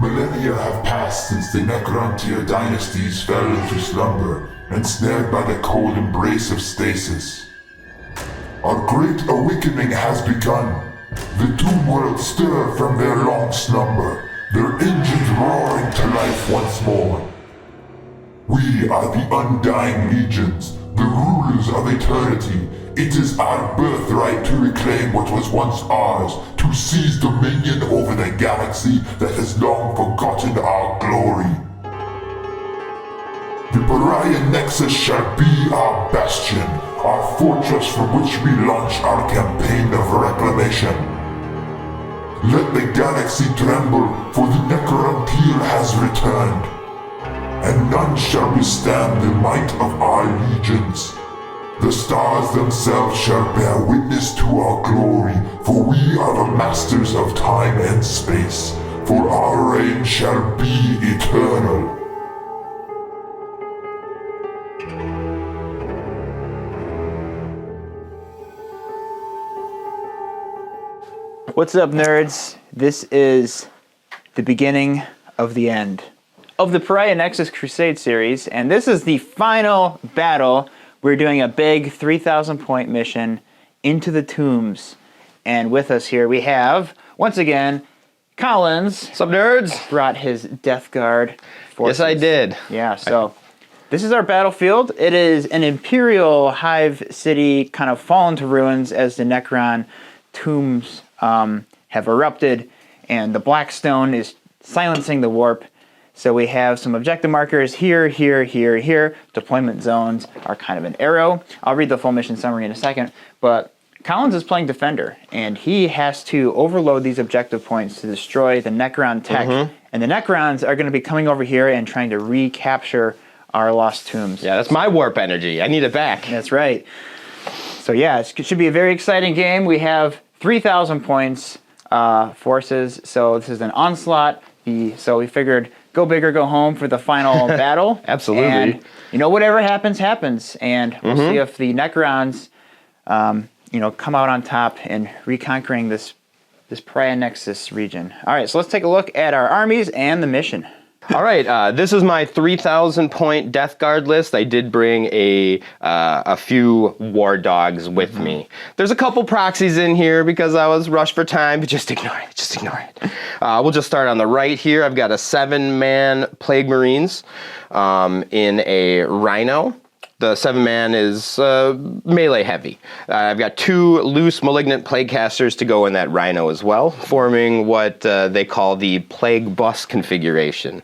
Millennia have passed since the Necron dynasties fell into slumber, ensnared by the cold embrace of stasis. Our great awakening has begun. The Doom Worlds stir from their long slumber, their engines roaring to life once more. We are the Undying Legions, the rulers of eternity. It is our birthright to reclaim what was once ours, to seize dominion over the galaxy that has long forgotten our glory. The Pariah Nexus shall be our bastion, our fortress from which we launch our campaign of reclamation. Let the galaxy tremble, for the Necron has returned, and none shall withstand the might of our legions. The stars themselves shall bear witness to our glory, for we are the masters of time and space, for our reign shall be eternal. What's up, nerds? This is the beginning of the end of the Pariah Nexus Crusade series, and this is the final battle. We're doing a big 3,000 point mission into the tombs. And with us here we have, once again, Collins. What's up, nerds? Brought his Death Guard forces. Yes, I did. Yeah, so this is our battlefield. It is an Imperial Hive city kind of fallen to ruins as the Necron tombs have erupted, and the blackstone is silencing the warp. So we have some objective markers here, here, here, here. Deployment zones are kind of an arrow. I'll read the full mission summary in a second, but Collins is playing Defender, and he has to overload these objective points to destroy the Necron tech. And the Necrons are going to be coming over here and trying to recapture our lost tombs. Yeah, that's my warp energy. I need it back. That's right. So yeah, it should be a very exciting game. We have 3,000 points forces, so this is an onslaught. So we figured go big or go home for the final battle. Absolutely. And, you know, whatever happens, happens. And we'll see if the Necrons, come out on top and reconquering this Pariah Nexus region. All right, so let's take a look at our armies and the mission. All right, this is my 3,000 point Death Guard list. I did bring a few war dogs with me. There's a couple proxies in here because I was rushed for time, but just ignore it, just ignore it. We'll just start on the right here. I've got a 7-man Plague Marines in a Rhino. The 7-man is melee heavy. I've got 2 loose Malignant Plague Casters to go in that Rhino as well, forming what they call the Plague Bus configuration.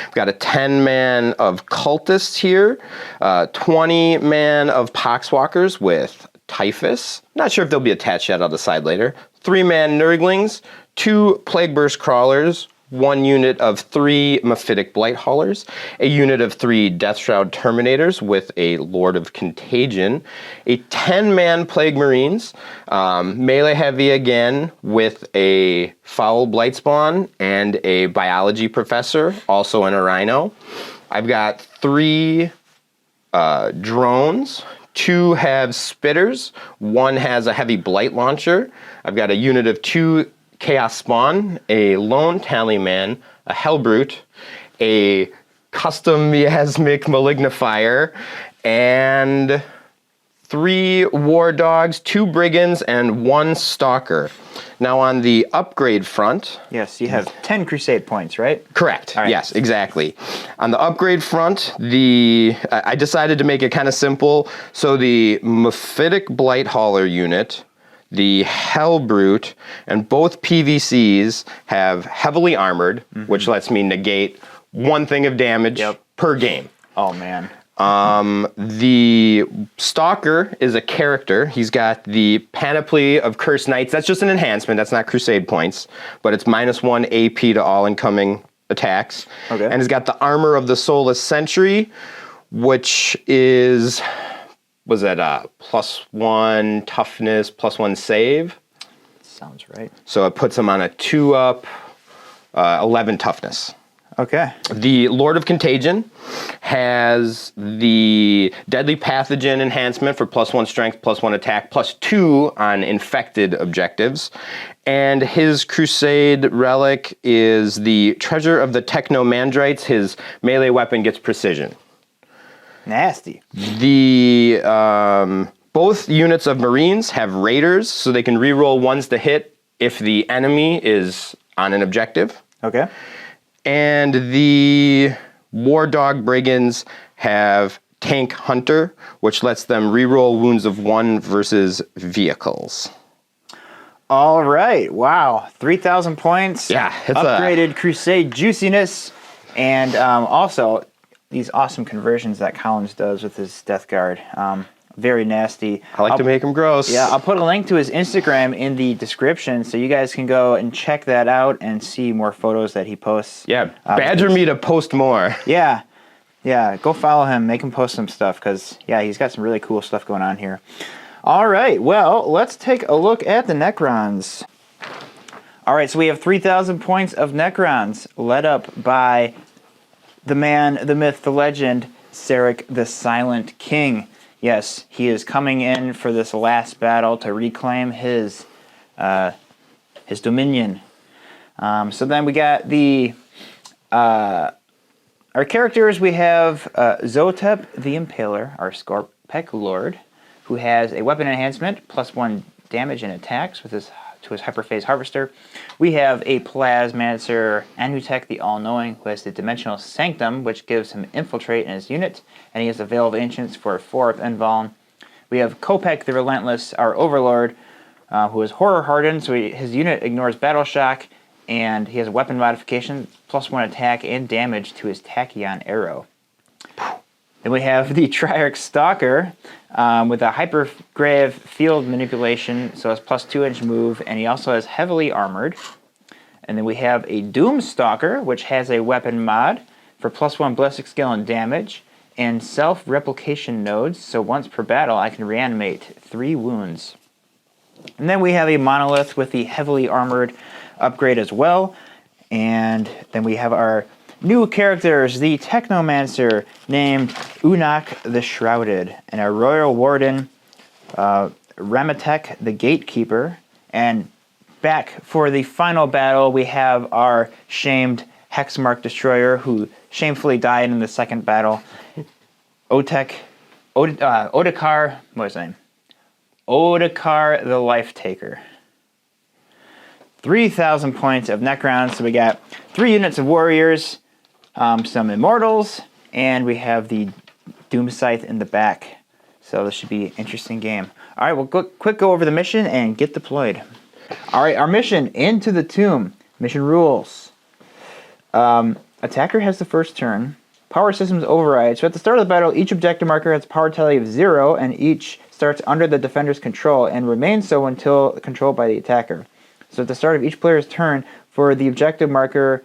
I've got a 10-man of Cultists here, 20-man of Poxwalkers with Typhus. Not sure if they'll be attached yet, I'll decide later. 3-man Nurglings, 2 Plague Burst Crawlers, 1 unit of 3 Mephitic Blight Haulers, a unit of 3 Deathshroud Terminators with a Lord of Contagion, a 10-man Plague Marines, melee heavy again with a Foul Blightspawn and a Biology Professor, also in a Rhino. I've got 3 drones. 2 have Spitters, 1 has a Heavy Blight Launcher. I've got a unit of 2 Chaos Spawn, a Lone Tallyman, a Hellbrute, a Custom Miasmic Malignifier, and 3 War Dogs, 2 Brigands, and 1 Stalker. Now on the upgrade front... Yes, you have 10 Crusade points, right? Correct. Right. Yes, exactly. On the upgrade front, I decided to make it kind of simple. So the Mephitic Blight Hauler unit, the Hellbrute, and both PVCs have heavily armored, which lets me negate 1 thing of damage per game. Oh, man. The Stalker is a character. He's got the Panoply of Cursed Knights. That's just an enhancement. That's not Crusade points, but it's -1 AP to all incoming attacks. Okay. And he's got the Armor of the Soulless Sentry, which is... was that +1 toughness, +1 save? Sounds right. So it puts him on a 2-up, 11 toughness. Okay. The Lord of Contagion has the Deadly Pathogen enhancement for +1 strength, +1 attack, +2 on infected objectives. And his Crusade relic is the Treasure of the Technomandrites. His melee weapon gets precision. Nasty. The both units of Marines have Raiders, so they can reroll ones to hit if the enemy is on an objective. Okay. And the War Dog Brigands have Tank Hunter, which lets them reroll wounds of 1 versus vehicles. All right. Wow. 3,000 points. Yeah, it's upgraded Crusade juiciness, and also these awesome conversions that Collins does with his Death Guard. Very nasty. I like to make them gross. Yeah, I'll put a link to his Instagram in the description so you guys can go and check that out and see more photos that he posts. Yeah, badger me to post more. Yeah, go follow him, make him post some stuff, because, yeah, he's got some really cool stuff going on here. All right, well, let's take a look at the Necrons. All right, so we have 3,000 points of Necrons, led up by the man, the myth, the legend, Sarek the Silent King. Yes, he is coming in for this last battle to reclaim his dominion. So then we got the our characters. We have Zotep the Impaler, our Skorpek Lord, who has a weapon enhancement +1 damage and attacks with his Hyperphase Harvester. We have a Plasmancer Anutek the All-Knowing, who has the Dimensional Sanctum, which gives him Infiltrate in his unit, and he has the Veil of Ancients for 4th Invuln. We have Kopek the Relentless, our Overlord, who is Horror Hardened, so his unit ignores Battle Shock, and he has a weapon modification, +1 attack and damage to his Tachyon Arrow. Then we have the Triarch Stalker with a Hypergrave Field Manipulation, so it's +2-inch move, and he also has Heavily Armored. And then we have a Doom Stalker, which has a weapon mod for +1 Ballistic Skill and damage, and Self-Replication Nodes, so once per battle I can reanimate 3 wounds. And then we have a Monolith with the Heavily Armored upgrade as well. And then we have our new characters, the Technomancer named Unak the Shrouded, and our Royal Warden, Ramatek the Gatekeeper. And back for the final battle, we have our shamed Hexmark Destroyer, who shamefully died in the second battle, Odekar, what was his name? Odekar the Life Taker. 3,000 points of Necrons, so we got 3 units of warriors, some immortals, and we have the Doom Scythe in the back. So this should be an interesting game. All right, we'll quick go over the mission and get deployed. All right, our mission, Into the Tomb. Mission rules. Attacker has the first turn. Power systems override. So at the start of the battle, each objective marker has a power tally of 0, and each starts under the defender's control and remains so until controlled by the attacker. So at the start of each player's turn, for the objective marker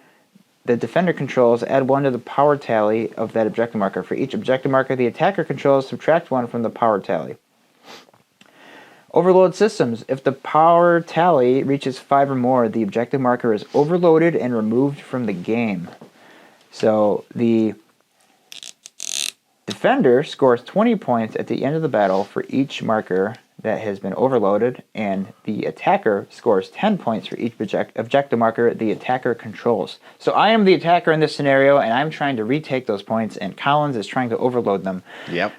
the defender controls, add 1 to the power tally of that objective marker. For each objective marker the attacker controls, subtract 1 from the power tally. Overload systems. If the power tally reaches 5 or more, the objective marker is overloaded and removed from the game. So the defender scores 20 points at the end of the battle for each marker that has been overloaded, and the attacker scores 10 points for each objective marker the attacker controls. So I am the attacker in this scenario, and I'm trying to retake those points, and Collins is trying to overload them. Yep.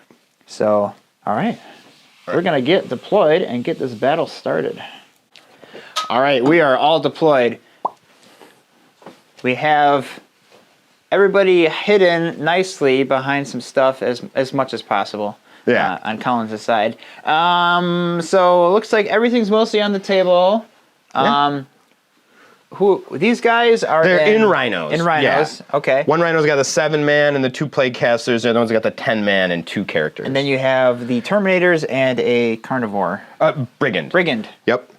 So, all right. We're going to get deployed and get this battle started. All right, we are all deployed. We have everybody hidden nicely behind some stuff as much as possible. Yeah. On Collins' side. So it looks like everything's mostly on the table. Who these guys are? They're in rhinos. In rhinos. Yeah. Okay. One rhino's got the 7-man and the 2 plague casters. The other one's got the 10-man and 2 characters. And then you have the Terminators and a carnivore. Brigand. Brigand. Yep.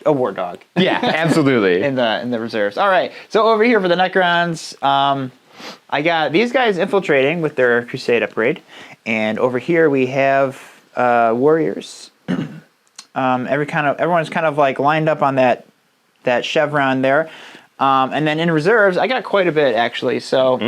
A war dog. Yeah, absolutely. in the reserves. All right. So over here for the Necrons, I got these guys infiltrating with their Crusade upgrade, and over here we have warriors. Everyone's kind of like lined up on that chevron there. And then in reserves, I got quite a bit, actually. So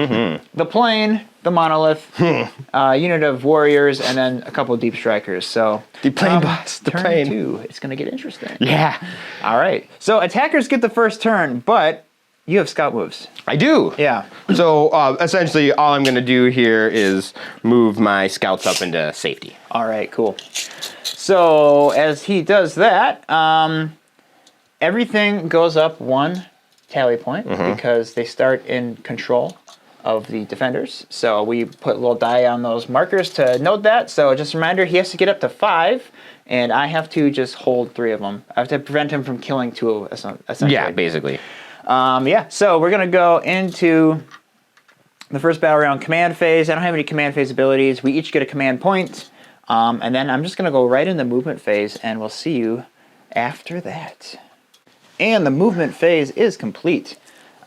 the plane, the monolith, unit of warriors, and then a couple of deep strikers. So the plane boss, the turn plane. 2, it's going to get interesting. Yeah. All right. So attackers get the first turn, but you have scout moves. I do. Yeah. So essentially, all I'm going to do here is move my scouts up into safety. All right, cool. So as he does that, everything goes up 1 tally point because they start in control of the defenders. So we put a little die on those markers to note that. So just a reminder, he has to get up to 5, and I have to just hold 3 of them. I have to prevent him from killing 2, essentially. Yeah, basically. So we're going to go into the first battle round, command phase. I don't have any command phase abilities. We each get a command point. And then I'm just going to go right in the movement phase, and we'll see you after that. And the movement phase is complete.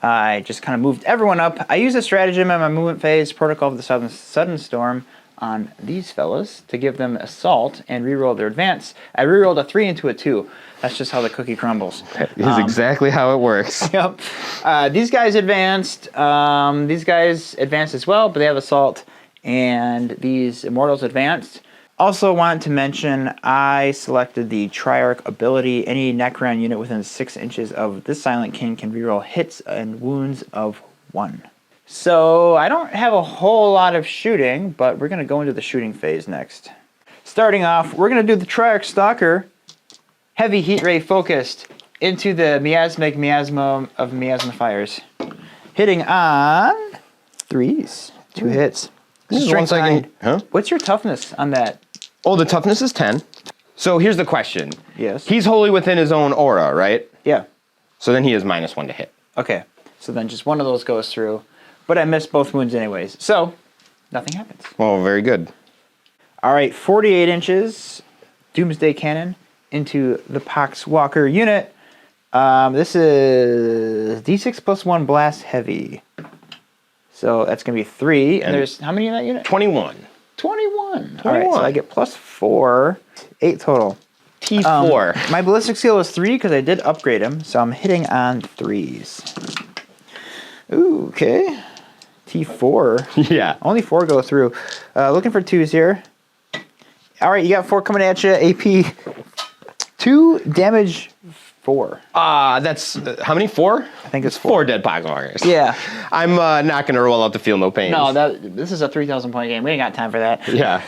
I just kind of moved everyone up. I used a stratagem in my movement phase, Protocol of the Sudden Storm, on these fellas to give them assault and reroll their advance. I rerolled a 3 into a 2. That's just how the cookie crumbles. That is exactly how it works. Yep. These guys advanced. These guys advanced as well, but they have assault. And these Immortals advanced. Also wanted to mention, I selected the Triarch ability. Any Necron unit within 6 inches of this Silent King can reroll hits and wounds of 1. So I don't have a whole lot of shooting, but we're going to go into the shooting phase next. Starting off, we're going to do the Triarch Stalker, heavy heat ray focused, into the miasmic miasma of miasma fires. Hitting on 3s, 2 hits. Strength 9. Huh? What's your toughness on that? Oh, the toughness is 10. So here's the question. Yes. He's wholly within his own aura, right? Yeah. So then he is -1 to hit. Okay. So then just one of those goes through. But I missed both wounds anyways. So nothing happens. Well, very good. All right. 48 inches. Doomsday Cannon into the Poxwalker unit. This is D6 plus 1 blast heavy. So that's going to be 3. And there's how many in that unit? 21. 21. All right, so I get plus 4, 8 total. T4. My ballistic skill is 3 because I did upgrade him, so I'm hitting on 3s. Ooh, okay. T4. Yeah. Only 4 go through. Looking for 2s here. All right, you got 4 coming at you. AP 2, damage 4. That's how many? 4? I think it's 4 dead Poxwalkers. Yeah. I'm not going to roll out the Feel No Pain. No, this is a 3,000 point game. We ain't got time for that. Yeah.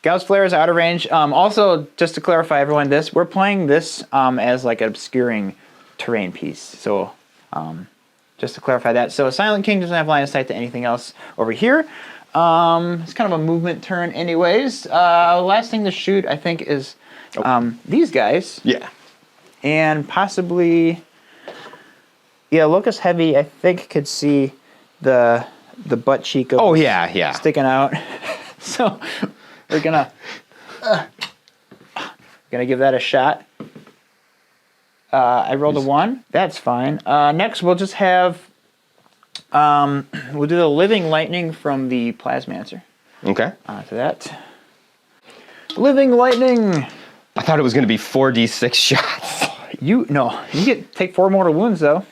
Gauss Flare is out of range. Also, just to clarify everyone, we're playing this as like an obscuring terrain piece. So, just to clarify that. So, Silent King doesn't have line of sight to anything else over here. It's kind of a movement turn anyways. Last thing to shoot, I think, is these guys. Yeah. And possibly, yeah, Locust Heavy, I think, could see the butt cheek of sticking out. So we're gonna give that a shot. I rolled a 1. That's fine. Next, we'll just have we'll do the Living Lightning from the Plasmancer. Okay. To that. Living Lightning. I thought it was going to be 4d6 shots. You take 4 mortal wounds though.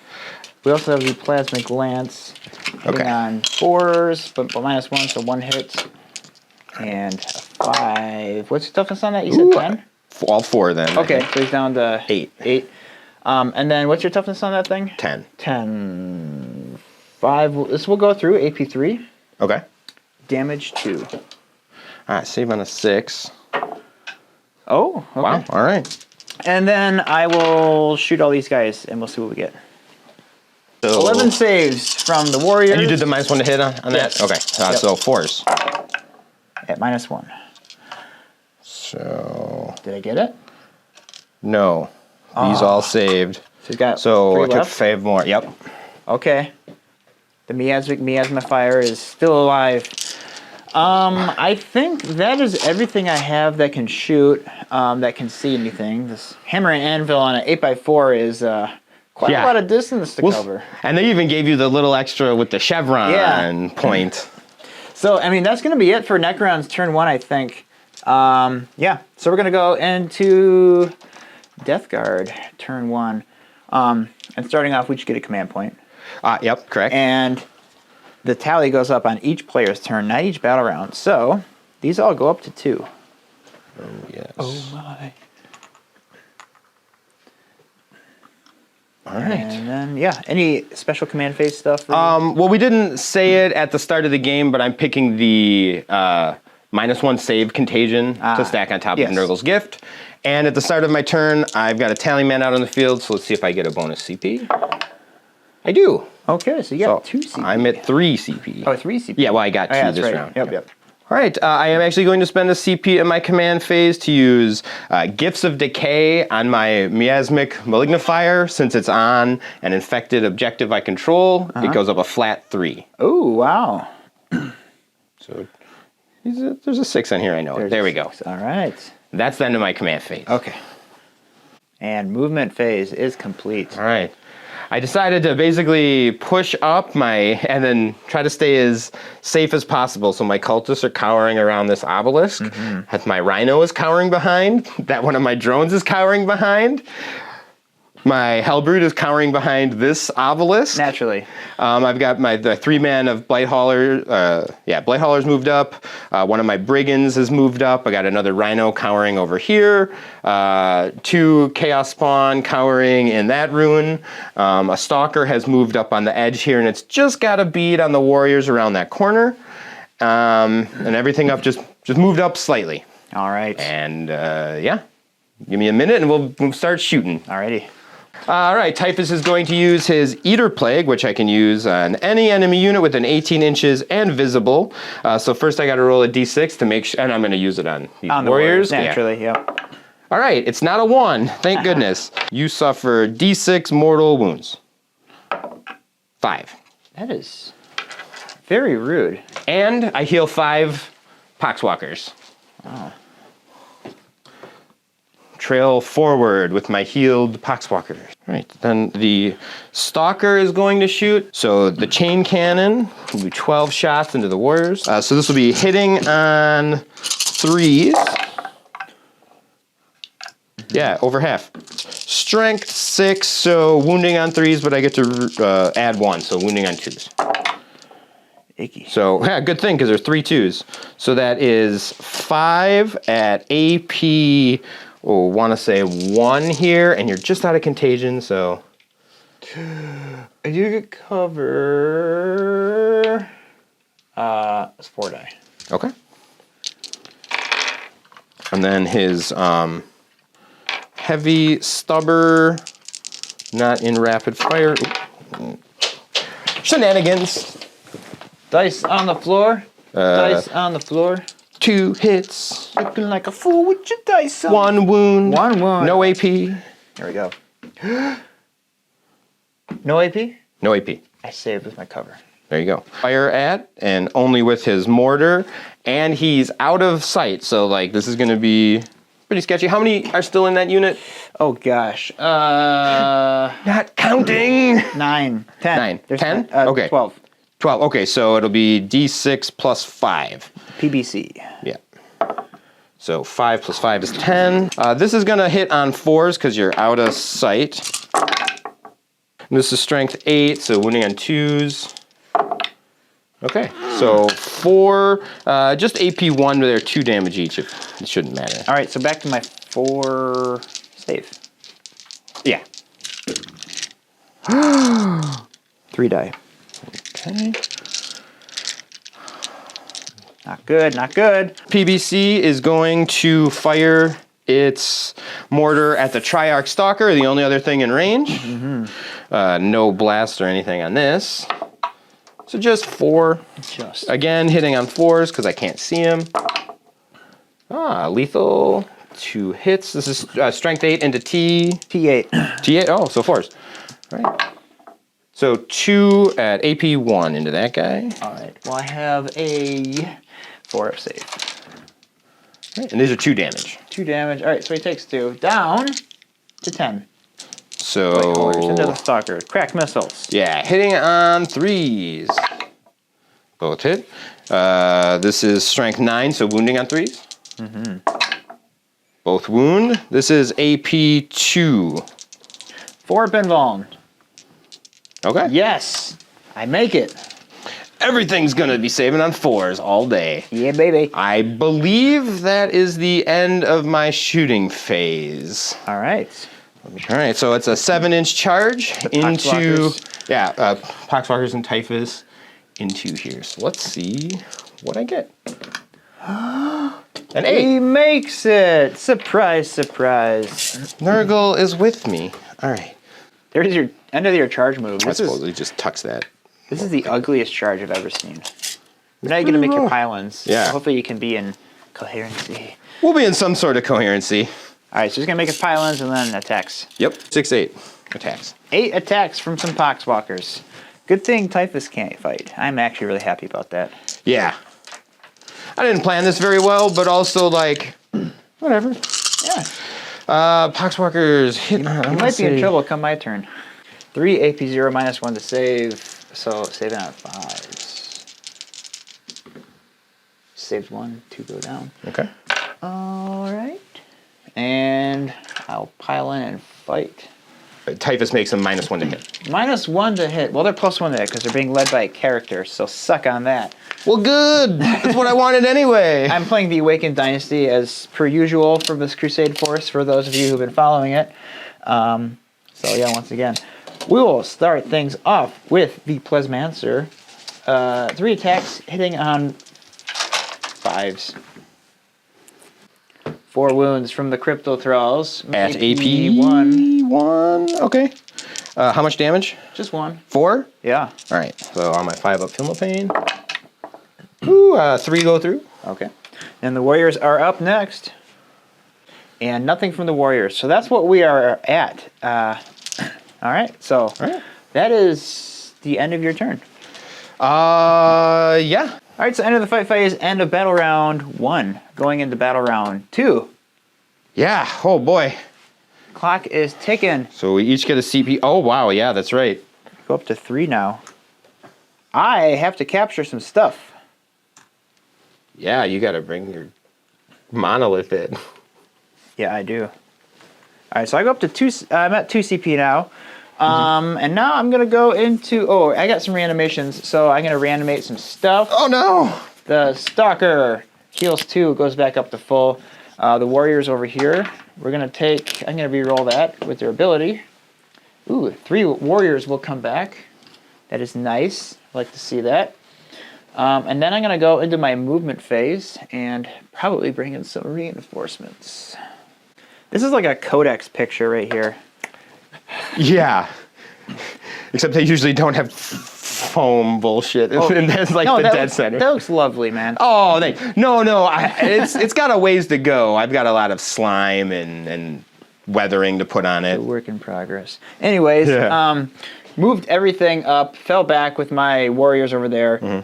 We also have the Plasmic Lance hitting on 4s, but -1, so 1 hit. And a 5. What's your toughness on that? You said 10? All 4 then. Okay, so he's down to 8. And then what's your toughness on that thing? 10. 10. 5. This will go through. AP 3. Okay. Damage 2. All right, save on a 6. Oh, okay. Wow, all right. And then I will shoot all these guys, and we'll see what we get. So 11 saves from the Warriors. And you did the -1 to hit on Yes. that? Okay, so 4s. At -1. So... Did I get it? No. These all saved. So he's got So 3 I took left? 5 more. Yep. Okay. The miasma fire is still alive. I think that is everything I have that can shoot, that can see anything. This hammer and anvil on an 8x4 is quite a lot of distance to cover. And they even gave you the little extra with the chevron point. So, I mean, that's going to be it for Necron's turn 1, I think. So we're going to go into Death Guard turn 1. And starting off, we each get a command point. Yep, correct. And the tally goes up on each player's turn, not each battle round. So these all go up to 2. Oh, yes. Oh, my. All right. And then, yeah, any special command phase stuff? Well, we didn't say it at the start of the game, but I'm picking the -1 save contagion to stack on top of Nurgle's gift. And at the start of my turn, I've got a tally man out on the field, so let's see if I get a bonus CP. I do. Okay, so you got 2 CP. I'm at 3 CP. Oh, 3 CP. Yeah, well, I got 2 this round. Yep, yep. All right, I am actually going to spend a CP in my command phase to use Gifts of Decay on my Miasmic Malignifier. Since it's on an infected objective I control, it goes up a flat 3. Oh, wow. So there's a 6 on here, I know. There we go. All right. That's the end of my command phase. Okay. And movement phase is complete. All right. I decided to basically push up and then try to stay as safe as possible. So my cultists are cowering around this obelisk. My rhino is cowering behind. That one of my drones is cowering behind. My Hellbrood is cowering behind this obelisk. Naturally. I've got the 3-man of Blighthaulers. Blighthaulers moved up. One of my Brigands has moved up. I got another Rhino cowering over here. 2 Chaos Spawn cowering in that ruin. A Stalker has moved up on the edge here, and it's just got a bead on the warriors around that corner. And everything up just moved up slightly. All right. And give me a minute, and we'll start shooting. Alrighty. All right, Typhus is going to use his Eater Plague, which I can use on any enemy unit within 18 inches and visible. So first I got to roll a d6 to make sure, and I'm going to use it on these warriors. Naturally, yep. All right, it's not a 1, thank goodness. You suffer d6 mortal wounds. 5. That is very rude. And I heal 5 Poxwalkers. Oh. Trail forward with my healed Poxwalkers. Right, then the Stalker is going to shoot. So the chain cannon will be 12 shots into the warriors. So this will be hitting on 3s. Yeah, over half. Strength 6, so wounding on 3s, but I get to add 1, so wounding on 2s. Icky. So, yeah, good thing, because there's 3 2s. So that is 5 at AP... Oh, want to say 1 here, and you're just out of contagion, so... I do get cover... it's 4 die. Okay. And then his heavy stubber, not in rapid fire. Shenanigans. Dice on the floor. Dice on the floor. 2 hits. Looking like a fool with your dice on. 1 wound. 1 wound. No AP. Here we go. No AP? No AP. I saved with my cover. There you go. Fire at, and only with his mortar, and he's out of sight, so like this is going to be pretty sketchy. How many are still in that unit? Oh gosh. Not counting. 9. 10. 9. There's 10? 10, Okay. 12. 12. Okay, so it'll be D6 plus 5. PBC. Yeah. So 5 plus 5 is 10. This is going to hit on 4s because you're out of sight. And this is strength 8, so wounding on 2s. Okay, so 4, just AP 1, but they're 2 damage each. It shouldn't matter. All right, so back to my 4 save. Yeah. 3 die. Okay. Not good, not good. PBC is going to fire its mortar at the Triarch Stalker, the only other thing in range. No blast or anything on this. So just 4. Just. Again, hitting on 4s because I can't see him. Lethal. 2 hits. This is strength 8 into T. T8. T8. Oh, so 4s. All right. So 2 at AP 1 into that guy. All right. Well, I have a 4 up save. Right. And these are 2 damage. 2 damage. All right, so he takes 2. Down to 10. So Into the Stalker. Crack missiles. yeah, hitting on 3s. Both hit. This is strength 9, so wounding on 3s. Both wound. This is AP 2. 4 pinball. Okay. Yes, I make it. Everything's gonna be saving on 4s all day. Yeah, baby. I believe that is the end of my shooting phase. All right. All right, so it's a 7-inch charge into Poxwalkers. Poxwalkers and Typhus into here. So let's see what I get. An 8. He makes it. Surprise, surprise. Nurgle is with me. All right. There's your end of your charge move. I suppose he just tucks that. This is the ugliest charge I've ever seen. But now you're gonna make your pylons. Yeah. So hopefully you can be in coherency. We'll be in some sort of coherency. All right, so he's gonna make his pylons and then attacks. Yep. 6-8 attacks. 8 attacks from some Poxwalkers. Good thing Typhus can't fight. I'm actually really happy about that. Yeah. I didn't plan this very well, but also like, whatever. Yeah. Poxwalkers hit. You might be in trouble come my turn. 3 AP0 -1 to save. So save it on 5s. Saves 1, 2 go down. Okay. All right. And I'll pile in and fight. Typhus makes them -1 to hit. -1 to hit. Well, they're +1 to hit because they're being led by a character, so suck on that. Well, good. That's what I wanted anyway. I'm playing the Awakened Dynasty as per usual for this Crusade Force, for those of you who've been following it. So yeah, once again, we will start things off with the Plasmancer. 3 attacks hitting on 5s. 4 wounds from the Crypto Thralls. At AP 1. Okay. How much damage? Just 1. 4? Yeah. All right. So on my 5-up Feel No Pain. Ooh, 3 go through. Okay. And the Warriors are up next. And nothing from the Warriors. So that's what we are at. All right. So that is the end of your turn. Yeah. All right. So end of the fight phase, end of battle round 1. Going into battle round 2. Yeah. Oh, boy. Clock is ticking. So we each get a CP. Oh, wow. Yeah, that's right. Go up to 3 now. I have to capture some stuff. Yeah, you got to bring your monolith in. Yeah, I do. All right, so I go up to 2. I'm at 2 CP now. And now I'm going to go into... Oh, I got some reanimations, so I'm going to reanimate some stuff. Oh, no. The Stalker heals 2, goes back up to full. The Warriors over here, we're going to take... I'm going to re-roll that with their ability. Ooh, 3 Warriors will come back. That is nice. I like to see that. And then I'm going to go into my movement phase and probably bring in some reinforcements. This is like a Codex picture right here. Yeah. Except they usually don't have foam bullshit. Oh, and there's like the dead center. That looks lovely, man. Oh, it's got a ways to go. I've got a lot of slime and weathering to put on it. A work in progress. Anyways, moved everything up, fell back with my Warriors over there,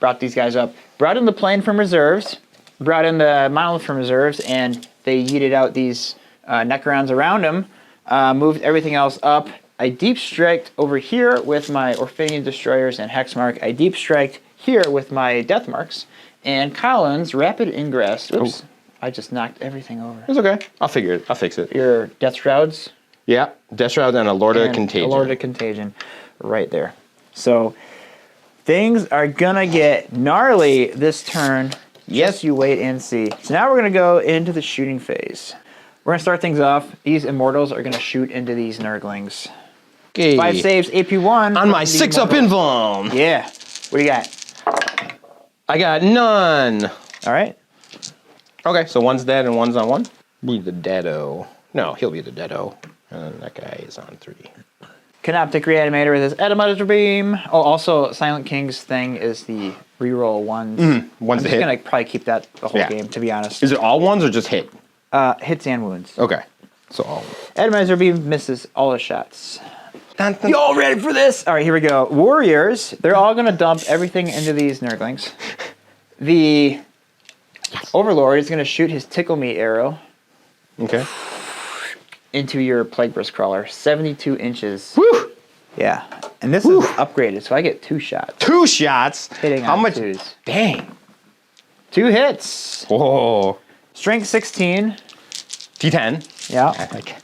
brought these guys up, brought in the plane from reserves, brought in the monolith from reserves, and they yeeted out these Necrons around them, moved everything else up. I deep striked over here with my Orphanian Destroyers and Hexmark. I deep striked here with my Death Marks. And Collins, Rapid Ingress. Oops, I just knocked everything over. It's okay. I'll figure it. I'll fix it. Your Death Shrouds. Yeah, Death Shroud and a Lord of Contagion. A Lord of Contagion right there. So things are going to get gnarly this turn. Yes, you wait and see. So now we're going to go into the shooting phase. We're going to start things off. These Immortals are going to shoot into these Nurglings. Okay. 5 saves, AP1. On my 6-up Invuln. Yeah. What do you got? I got none. All right. Okay, so one's dead and one's on 1. Be the deado. No, he'll be the deado. And that guy is on 3. Canoptic Reanimator with his Atomizer Beam. Oh, also, Silent King's thing is the reroll ones. One's I'm the just hit. going to probably keep that the whole game, to be honest. Is it all 1s or just hit? Hits and wounds. Okay, so all. Atomizer Beam misses all his shots. Dun, dun. You all ready for this? All right, here we go. Warriors, they're all going to dump everything into these Nurglings. The Overlord is going to shoot his Tickle Me arrow. Okay. Into your Plague Burst Crawler. 72 inches. Woo! Yeah. And this is upgraded, so I get 2 shots. 2 shots? Hitting How on much? 2s. Dang. 2 hits. Whoa. Strength 16. D10. Yeah. Okay.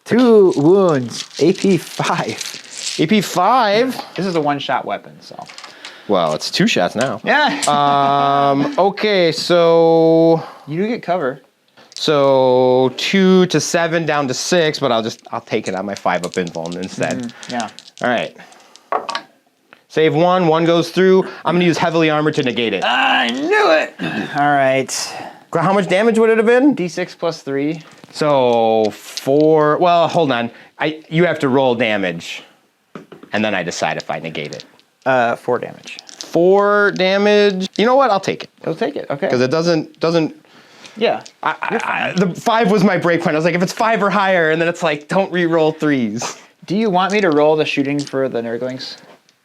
2 wounds, AP 5. AP 5. This is a one-shot weapon, so. Well, it's 2 shots now. Yeah. Okay, so You do get cover. so 2 to 7 down to 6, but I'll take it on my 5-up invuln instead. Yeah. All right. Save 1. 1 goes through. I'm gonna use heavily armored to negate it. I knew it. All right. How much damage would it have been? D6 plus 3. So 4. Well, hold on. You have to roll damage, and then I decide if I negate it. 4 damage. 4 damage. You know what? I'll take it It'll take it. Okay. because it doesn't. Yeah. The 5 was my break point. I was like, if it's 5 or higher, and then it's like, don't re-roll 3s. Do you want me to roll the shooting for the Nurglings?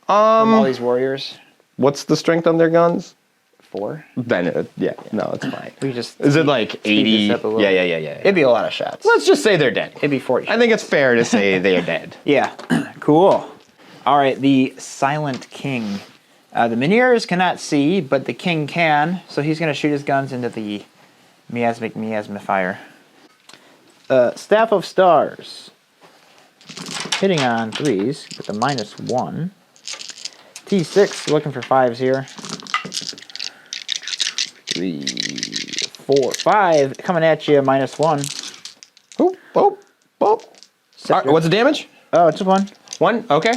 From all these warriors? What's the strength on their guns? 4? Then no, it's fine. We just Is it like 80? this up a little. Yeah. It'd be a lot of shots. Let's just say they're dead. It'd be 40. I think it's fair to say they are dead. Yeah. Cool. All right. The Silent King. The Miniers cannot see, but the King can. So he's going to shoot his guns into the miasmifier. Staff of Stars. Hitting on 3s with a -1. T6, looking for 5s here. 3, 4, 5. Coming at you, -1. Oh. All right, what's the damage? Oh, it's just 1. 1. Okay.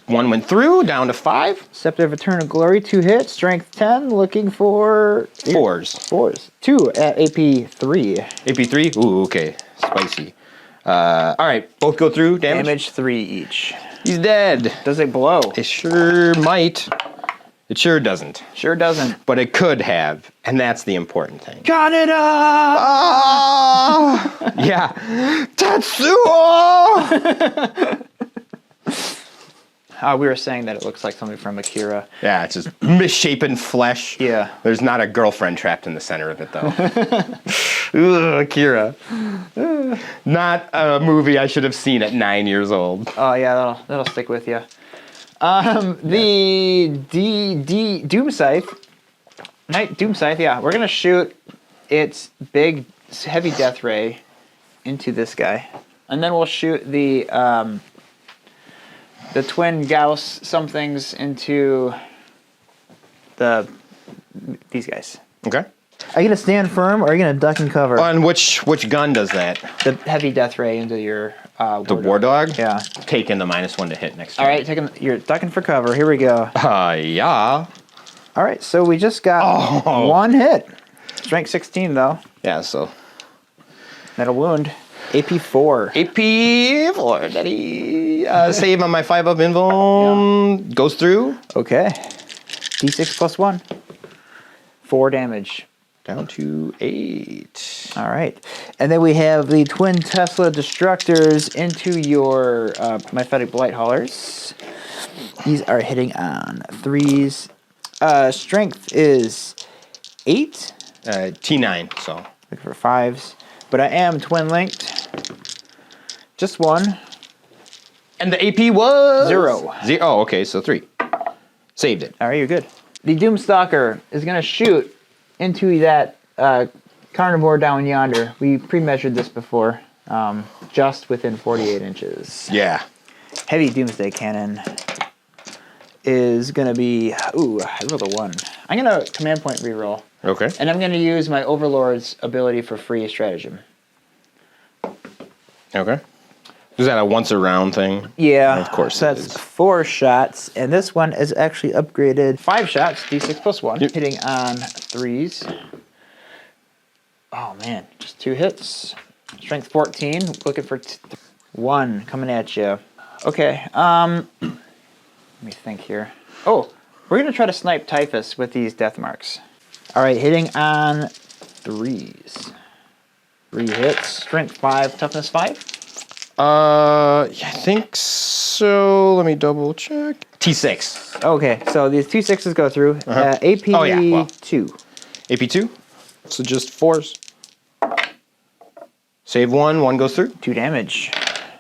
1 went through. Down to 5. Scepter of Eternal Glory, 2 hits. Strength 10, looking for 4s. 4s. 2 at AP 3. AP 3. Ooh, okay. Spicy. All right, both go through. Damage 3 each. He's dead. Does it blow? It sure might. It sure doesn't. Sure doesn't. But it could have, and that's the important thing. Canada! Ah! Yeah. Tetsuo! We were saying that it looks like something from Akira. Yeah, it's just misshapen flesh. Yeah. There's not a girlfriend trapped in the center of it, though. Ugh, Akira. Not a movie I should have seen at 9 years old. Oh yeah, that'll stick with you. The Doom Scythe. Doom Scythe, yeah. We're gonna shoot its big heavy death ray into this guy. And then we'll shoot the twin Gauss somethings into these guys. Okay. Are you gonna stand firm or are you gonna duck and cover? On which gun does that? The heavy death ray into your The War Dog? Yeah. Taking the -1 to hit next turn. All right, you're ducking for cover. Here we go. Yeah. All right, so we just got 1 hit. Strength 16 though. Yeah, so. That'll wound. AP 4. AP 4, daddy. Save on my 5-up invuln. Goes through. Okay. D6 plus 1. 4 damage. Down to 8. All right. And then we have the twin Tesla destructors into your Myphetic Blight Haulers. These are hitting on 3s. Strength is 8. T9, so. Looking for 5s. But I am twin linked. Just 1. And the AP was? 0. Oh, okay, so 3. Saved it. All right, you're good. The Doomstalker is going to shoot into that carnivore down yonder. We pre-measured this before. Just within 48 inches. Yeah. Heavy Doomsday Cannon is going to be... Ooh, I rolled a 1. I'm going to command point reroll. Okay. And I'm going to use my Overlord's ability for free stratagem. Okay. Is that a once a round thing? Yeah. Of course So it that's is. 4 shots. And this one is actually upgraded. 5 shots, D6 plus 1. Yep. Hitting on 3s. Oh, man. Just 2 hits. Strength 14. Looking for 1 coming at you. Okay. Let me think here. Oh, we're going to try to snipe Typhus with these death marks. All right, hitting on 3s. 3 hits. Strength 5, toughness 5. I think so. Let me double check. T6. Okay, so these 2 6s go through. AP Oh, yeah, well. 2. AP2. So just 4s. Save 1. 1 goes through. 2 damage.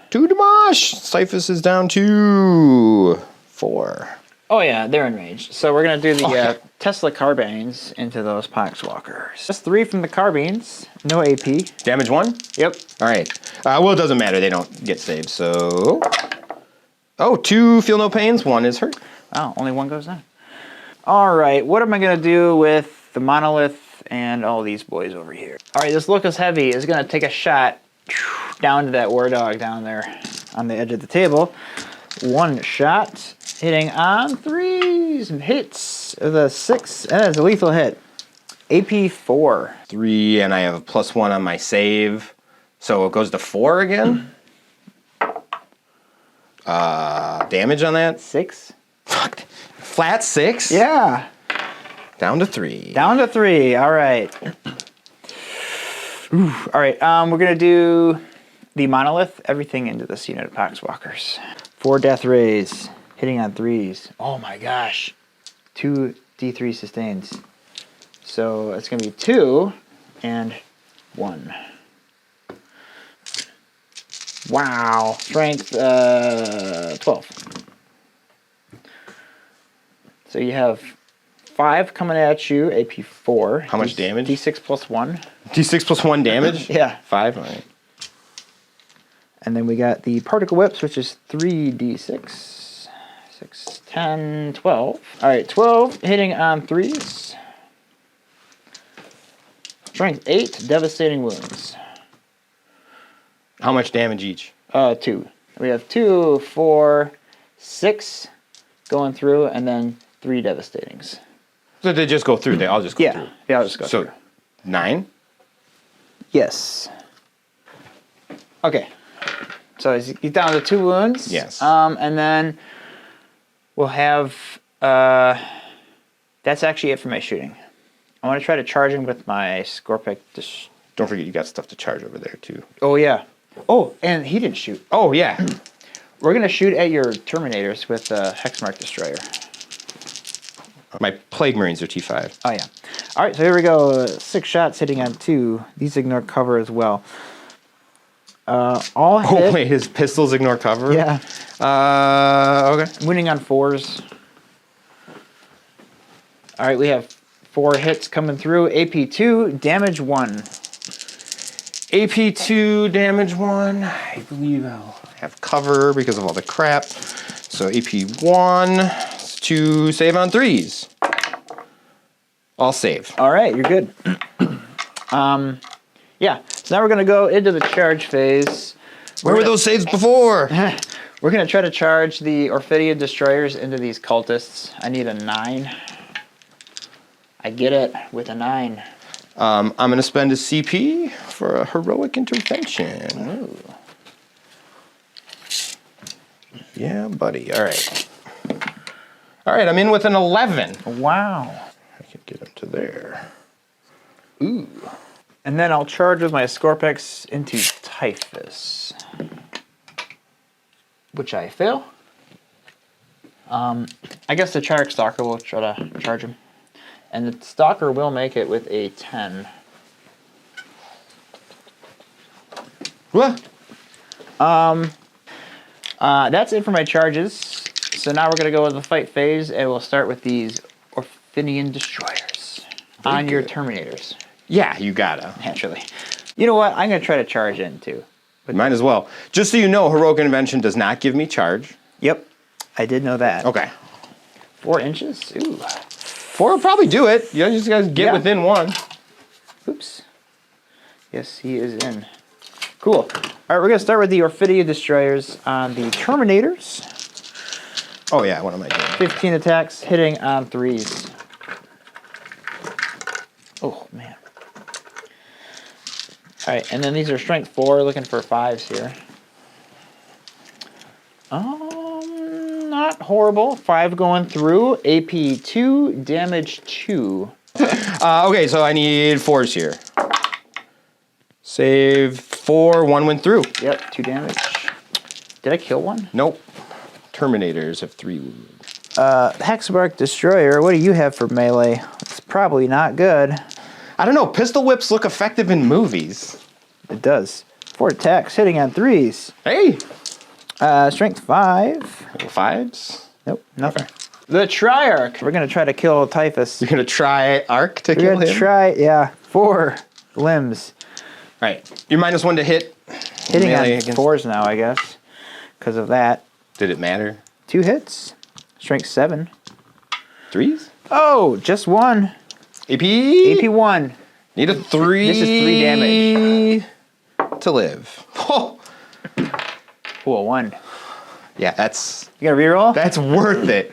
2 damage. Typhus is down to 4. Oh yeah, they're in range. So we're gonna do the Tesla carbines into those poxwalkers. Just 3 from the carbines, no AP. Damage 1? Yep. All right. Well, it doesn't matter. They don't get saved, so... Oh, 2 feel no pains. 1 is hurt. Oh, only 1 goes down. All right, what am I gonna do with the monolith and all these boys over here? All right, this Lucas Heavy is gonna take a shot down to that war dog down there on the edge of the table. 1 shot, hitting on 3s and hits the 6, and it's a lethal hit. AP 4. 3, and I have a +1 on my save, so it goes to 4 again. Damage on that? 6. Fuck. Flat 6? Yeah. Down to 3. Down to 3. All right. Ooh. All right. We're gonna do the monolith. Everything into this unit of poxwalkers. 4 death rays, hitting on 3s. Oh my gosh. 2 D3 sustains. So it's gonna be 2 and 1. Wow. Strength 12. So you have 5 coming at you, AP 4. How much damage? D6 plus 1. D6 plus 1 damage? Yeah. 5? All right. And then we got the particle whips, which is 3d6. 6, 10, 12. All right, 12 hitting on 3s. Strength 8, devastating wounds. How much damage each? 2. We have 2, 4, 6 going through, and then 3 devastatings. So they just go through. They all just go through. Yeah, I'll just go So through. 9? Yes. Okay. So he's down to 2 wounds. Yes. And then we'll have... that's actually it for my shooting. I want to try to charge him with my Scorpic. Don't forget you got stuff to charge over there too. Oh, yeah. Oh, and he didn't shoot. Oh, yeah. We're going to shoot at your Terminators with the Hexmark Destroyer. My Plague Marines are T5. Oh, yeah. All right, so here we go. 6 shots hitting on 2. These ignore cover as well. All hit. Oh, wait, his pistols ignore cover? Yeah. Okay. Winning on 4s. All right, we have 4 hits coming through. AP 2, damage 1. AP 2, damage 1. I believe I'll have cover because of all the crap. So AP 1, 2 save on 3s. All save. All right, you're good. Yeah, so now we're going to go into the charge phase. Where were those saves before? We're going to try to charge the Orphidia Destroyers into these cultists. I need a 9. I get it with a 9. I'm going to spend a CP for a heroic intervention. Ooh. Yeah, buddy. All right. All right, I'm in with an 11. Wow. I can get him to there. Ooh. And then I'll charge with my Scorpex into Typhus. Which I fail. I guess the Charrick Stalker will try to charge him. And the Stalker will make it with a 10. What? That's it for my charges. So now we're going to go with the fight phase, and we'll start with these Orphidian Destroyers on your Terminators. Yeah, you gotta. Naturally. You know what? I'm going to try to charge in, too. Might as well. Just so you know, heroic intervention does not give me charge. Yep. I did know that. Okay. 4 inches? Ooh. 4 will probably do it. You just gotta get within 1. Oops. Yes, he is in. Cool. All right, we're going to start with the Orphidia Destroyers on the Terminators. Oh yeah, what am I doing? 15 attacks, hitting on 3s. Oh, man. All right, and then these are strength 4, looking for 5s here. Not horrible. 5 going through. AP 2, damage 2. Okay, so I need 4s here. Save 4, 1 went through. Yep, 2 damage. Did I kill one? Nope. Terminators have 3 wounds. Hexmark Destroyer, what do you have for melee? It's probably not good. I don't know, pistol whips look effective in movies. It does. 4 attacks, hitting on 3s. Hey! Strength 5. 5s? Nope, nothing. The Triarch. We're gonna try to kill Typhus. You're gonna try arc to We're kill gonna him? try, yeah. 4 limbs. Right. You're -1 to hit. Hitting on Melee against- 4s now, I guess. Because of that. Did it matter? 2 hits. Strength 7. 3s? Oh, just 1. AP? AP 1. Need a 3. This is 3 damage. To live. Oh. Ooh, a 1. Yeah, that's You gonna reroll? worth it.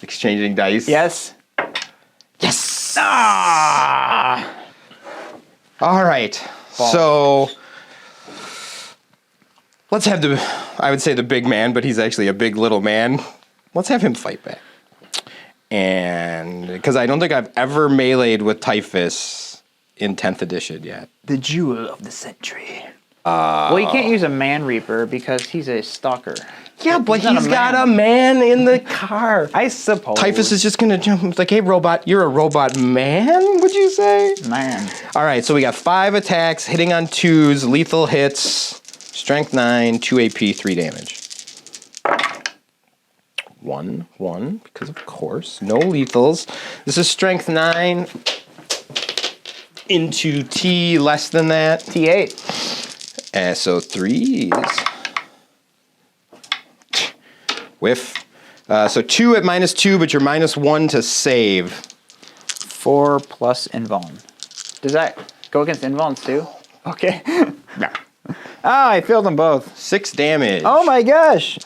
Exchanging dice. Yes. Yes. Ah! All right. So let's have I would say the big man, but he's actually a big little man. Let's have him fight back. And because I don't think I've ever meleeed with Typhus in 10th edition yet. The jewel of the century. Well, you can't use a Man Reaper because he's a stalker. Yeah, but not he's a got man. a man in the car. I suppose. Typhus is just gonna jump. It's like, hey, robot, you're a robot man, would you say? Man. All right, so we got 5 attacks, hitting on 2s, lethal hits, strength 9, 2 AP, 3 damage. 1, because of course, no lethals. This is strength 9 into T less than that. T8. So 3s. Whiff. So 2 at -2, but you're -1 to save. 4 plus invuln. Does that go against invulns too? Okay. Yeah. I failed them both. 6 damage. Oh my gosh.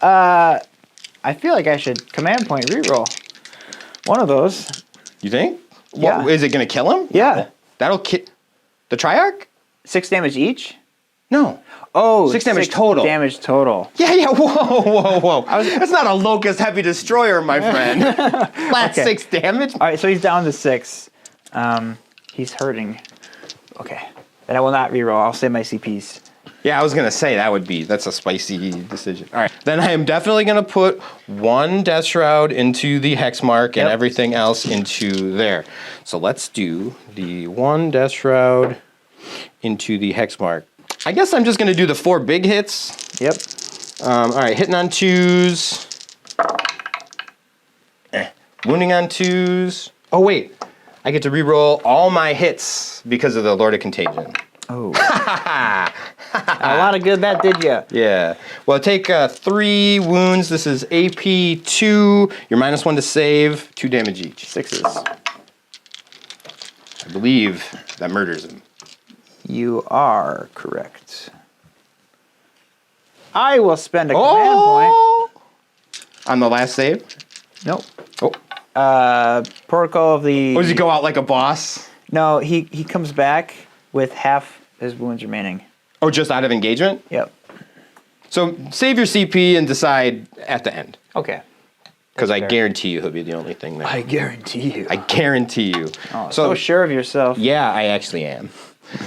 I feel like I should command point reroll. One of those. You think? Yeah. What, is it gonna kill him? Yeah. That'll kill the Triarch? 6 damage each? No. Oh, 6 damage total. Damage total. Yeah. Whoa. That's not a locust heavy destroyer, my friend. Flat Okay. 6 damage. All right, so he's down to 6. He's hurting. Okay. Then I will not reroll. I'll save my CPs. Yeah, I was gonna say that's a spicy decision. All right, then I am definitely gonna put 1 Death Shroud into the hex mark and Yep. everything else into there. So let's do the 1 Death Shroud into the hex mark. I guess I'm just gonna do the 4 big hits. Yep. All right, hitting on 2s. Wounding on 2s. Oh wait, I get to reroll all my hits because of the Lord of Contagion. Oh. A lot of good that did you. Yeah. Well, take 3 wounds. This is AP 2. You're -1 to save. 2 damage each. 6s. I believe that murders him. You are correct. I will spend a command point. On the last save? Nope. Oh. Protocol of the... Or does he go out like a boss? No, he comes back with half his wounds remaining. Oh, just out of engagement? Yep. So save your CP and decide at the end. Okay. Because I fair. guarantee you he'll be the only thing there. I guarantee you. I guarantee you. Oh, so sure of yourself. Yeah, I actually am.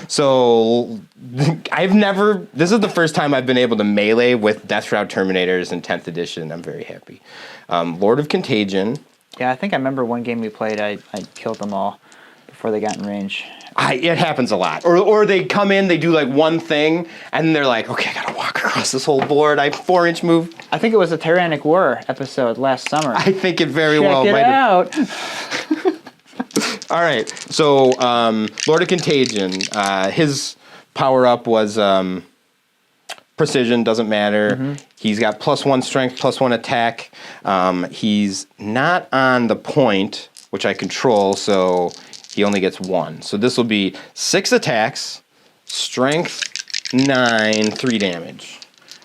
So this is the first time I've been able to melee with Death Shroud Terminators in 10th edition. I'm very happy. Lord of Contagion. Yeah, I think I remember one game we played, I killed them all before they got in range. It happens a lot. Or they come in, they do like one thing, and they're like, okay, I gotta walk across this whole board. I 4-inch move. I think it was a Tyrannic War episode last summer. I think it very Check well it might have. out. All right, so Lord of Contagion, his power-up was precision, doesn't matter. Mm-hmm. He's got +1 strength, +1 attack. He's not on the point, which I control, so he only gets 1. So this will be 6 attacks, strength 9, 3 damage.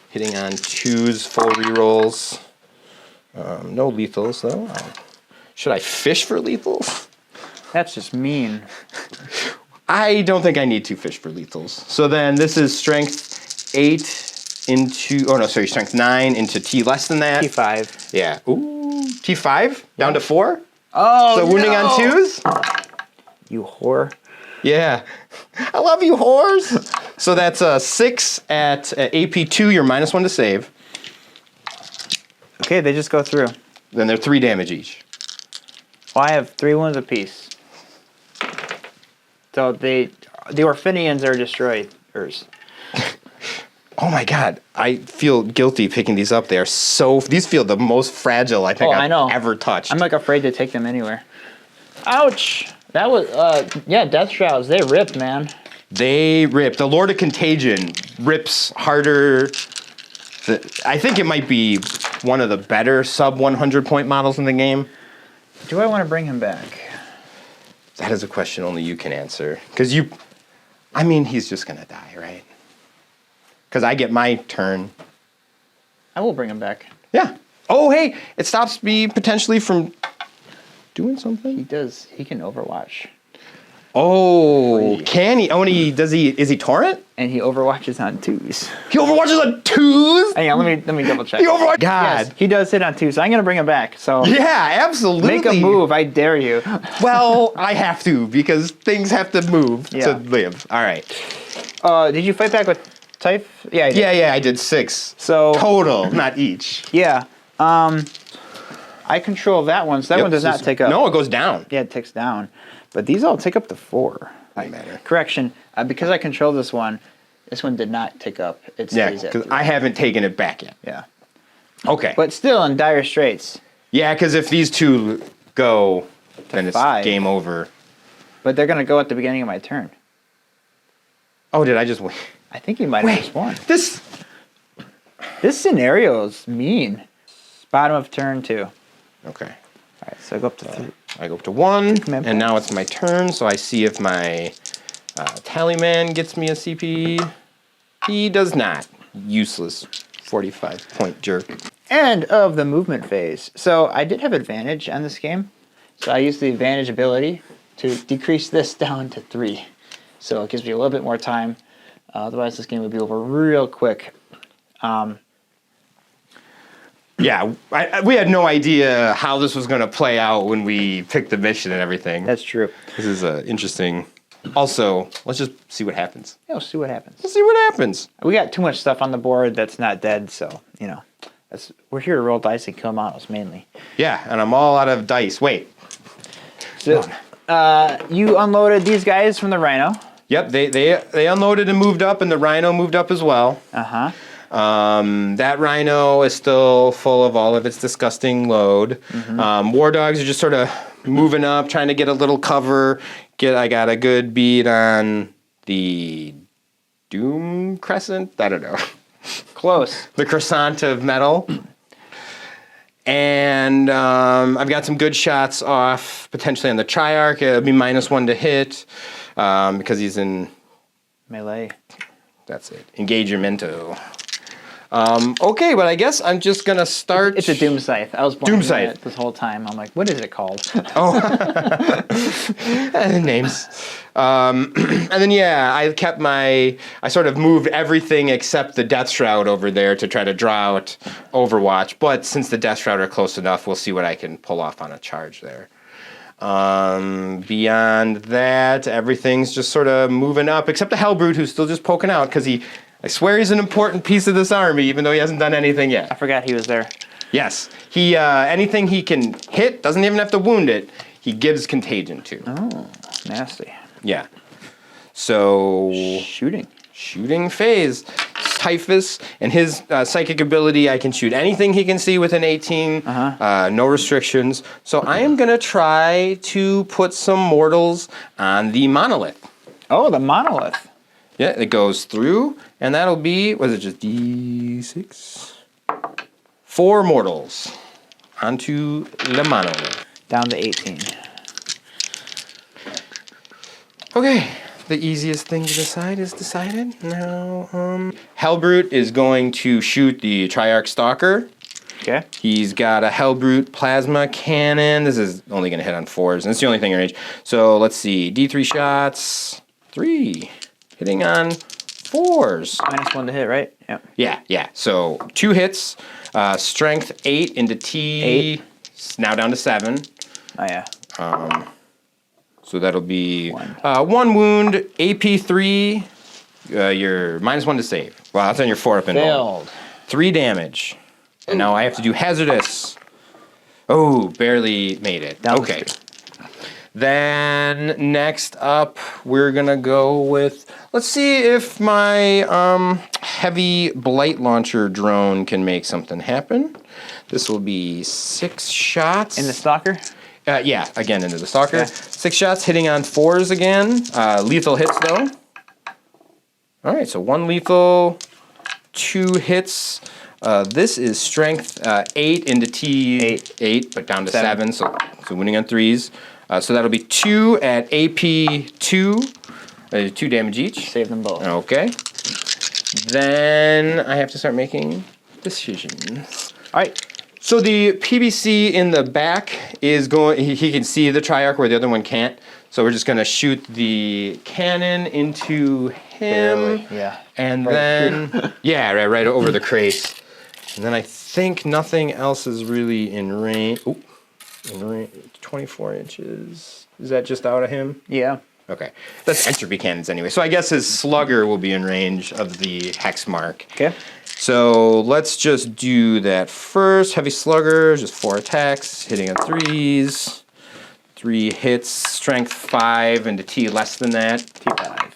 Hitting on 2s, full rerolls. No lethals, though. Should I fish for lethals? That's just mean. I don't think I need to fish for lethals. So then this is strength 8 into, strength 9 into T less than that. T5. Yeah. Ooh, T5? Down to 4? Oh, So wounding no. on 2s? You whore. Yeah. I love you, whores. So that's 6 at AP2. You're -1 to save. Okay, they just go through. Then they're 3 damage each. Well, I have 3 wounds apiece. So the Orphinians are destroyers. Oh my god, I feel guilty picking these up. They are these feel the most fragile I think I've ever touched. I'm like afraid to take them anywhere. Ouch! That was, yeah, Death Shrouds, they ripped, man. They rip. The Lord of Contagion rips harder. I think it might be one of the better sub 100 point models in the game. Do I want to bring him back? That is a question only you can answer. Because he's just going to die, right? Because I get my turn. I will bring him back. Yeah. Oh, hey, it stops me potentially from doing something. He does. He can Overwatch. Oh, can he? Oh, and is he torrent? And he Overwatches on 2s. He Overwatches on 2s? Hang on, let me double check. He Overwatch. God. Yes, he does hit on 2s, so I'm going to bring him back. So yeah, absolutely. make a move, I dare you. Well, I have to, because things have to move to live. All right. Did you fight back with Typh? Yeah, I did. Yeah, I did 6. So total, not each. Yeah. I control that one, so that one does not take up. No, it goes down. Yeah, it ticks down. But these all take up to 4. Doesn't matter. Correction, because I control this one did not tick up. It stays at 3. because I haven't taken it back yet. Yeah. Okay. But still in dire straits. Yeah, because if these two go, then it's 5. game over. But they're going to go at the beginning of my turn. Oh, did I just win? I think you might have just won. This scenario is mean. Bottom of turn 2. Okay. All right, so I go up to 3. I go up to 1, Command and now it's my turn, so I see if my Tallyman gets me a CP. He does not. Useless 45-point jerk. End of the movement phase. So I did have advantage on this game. So I used the advantage ability to decrease this down to 3. So it gives me a little bit more time. Otherwise, this game would be over real quick. Yeah, we had no idea how this was going to play out when we picked the mission and everything. That's true. This is interesting. Also, let's just see what happens. Yeah, we'll see what happens. Let's see what happens. We got too much stuff on the board that's not dead, so, we're here to roll dice and kill models, mainly. Yeah, and I'm all out of dice. Wait. So, you unloaded these guys from the Rhino. Yep, they unloaded and moved up, and the Rhino moved up as well. Uh-huh. That Rhino is still full of all of its disgusting load. Mm-hmm. War Dogs are just sort of moving up, trying to get a little cover. I got a good beat on the Doom Crescent? I don't know. Close. The Croissant of Metal. And I've got some good shots off, potentially on the Triarch. It'll be -1 to hit because he's in... Melee. That's it. Engagemento. Okay, but I guess I'm just going to start... It's a Doom Scythe. I was Doom blanking Scythe. it this whole time. I'm like, what is it called? Names. And then, I sort of moved everything except the Death Shroud over there to try to draw out Overwatch. But since the Death Shroud are close enough, we'll see what I can pull off on a charge there. Beyond that, everything's just sort of moving up, except the Hellbrute, who's still just poking out, because I swear he's an important piece of this army, even though he hasn't done anything yet. I forgot he was there. Yes. He anything he can hit, doesn't even have to wound it, he gives contagion to. Oh, nasty. Yeah. So... Shooting phase. Typhus, and his psychic ability, I can shoot anything he can see with an 18, no restrictions. So I am going to try to put some mortals on the monolith. Oh, the monolith. Yeah, it goes through, and that'll be, was it just D6? 4 mortals onto the monolith. Down to 18. Okay. The easiest thing to decide is decided. Now, Hellbrute is going to shoot the Triarch Stalker. Okay. He's got a Hellbrute plasma cannon. This is only going to hit on 4s, and it's the only thing in range. So let's see. D3 shots. 3. Hitting on 4s. -1 to hit, right? Yep. Yeah. So 2 hits. Strength 8 into T. 8. Now down to 7. Oh, yeah. So that'll be 1 wound, AP 3. You're -1 to save. Well, that's on your 4-up and Failed. 3 damage. And now I have to do hazardous. Oh, barely made it. Okay. Then next up, we're gonna go with. Let's see if my heavy blight launcher drone can make something happen. This will be 6 shots. In the stalker? Yeah, again into the stalker. Okay. 6 shots hitting on 4s again. Lethal hits though. All right, so 1 lethal, 2 hits. This is strength 8 into T8, but down to 7, so winning on 3s. So that'll be 2 at AP 2, 2 damage each. Save them both. Okay. Then I have to start making decisions. All right. So the PBC in the back is going, he can see the Triarch where the other one can't. So we're just going to shoot the cannon into him. Yeah. And then, yeah, right over the crate. And then I think nothing else is really in range. Ooh, in range, 24 inches. Is that just out of him? Yeah. Okay. That's entropy cannons anyway. So I guess his slugger will be in range of the hex mark. Okay. So let's just do that first. Heavy slugger, just 4 attacks, hitting on 3s. 3 hits, strength 5 into T less than that. T5.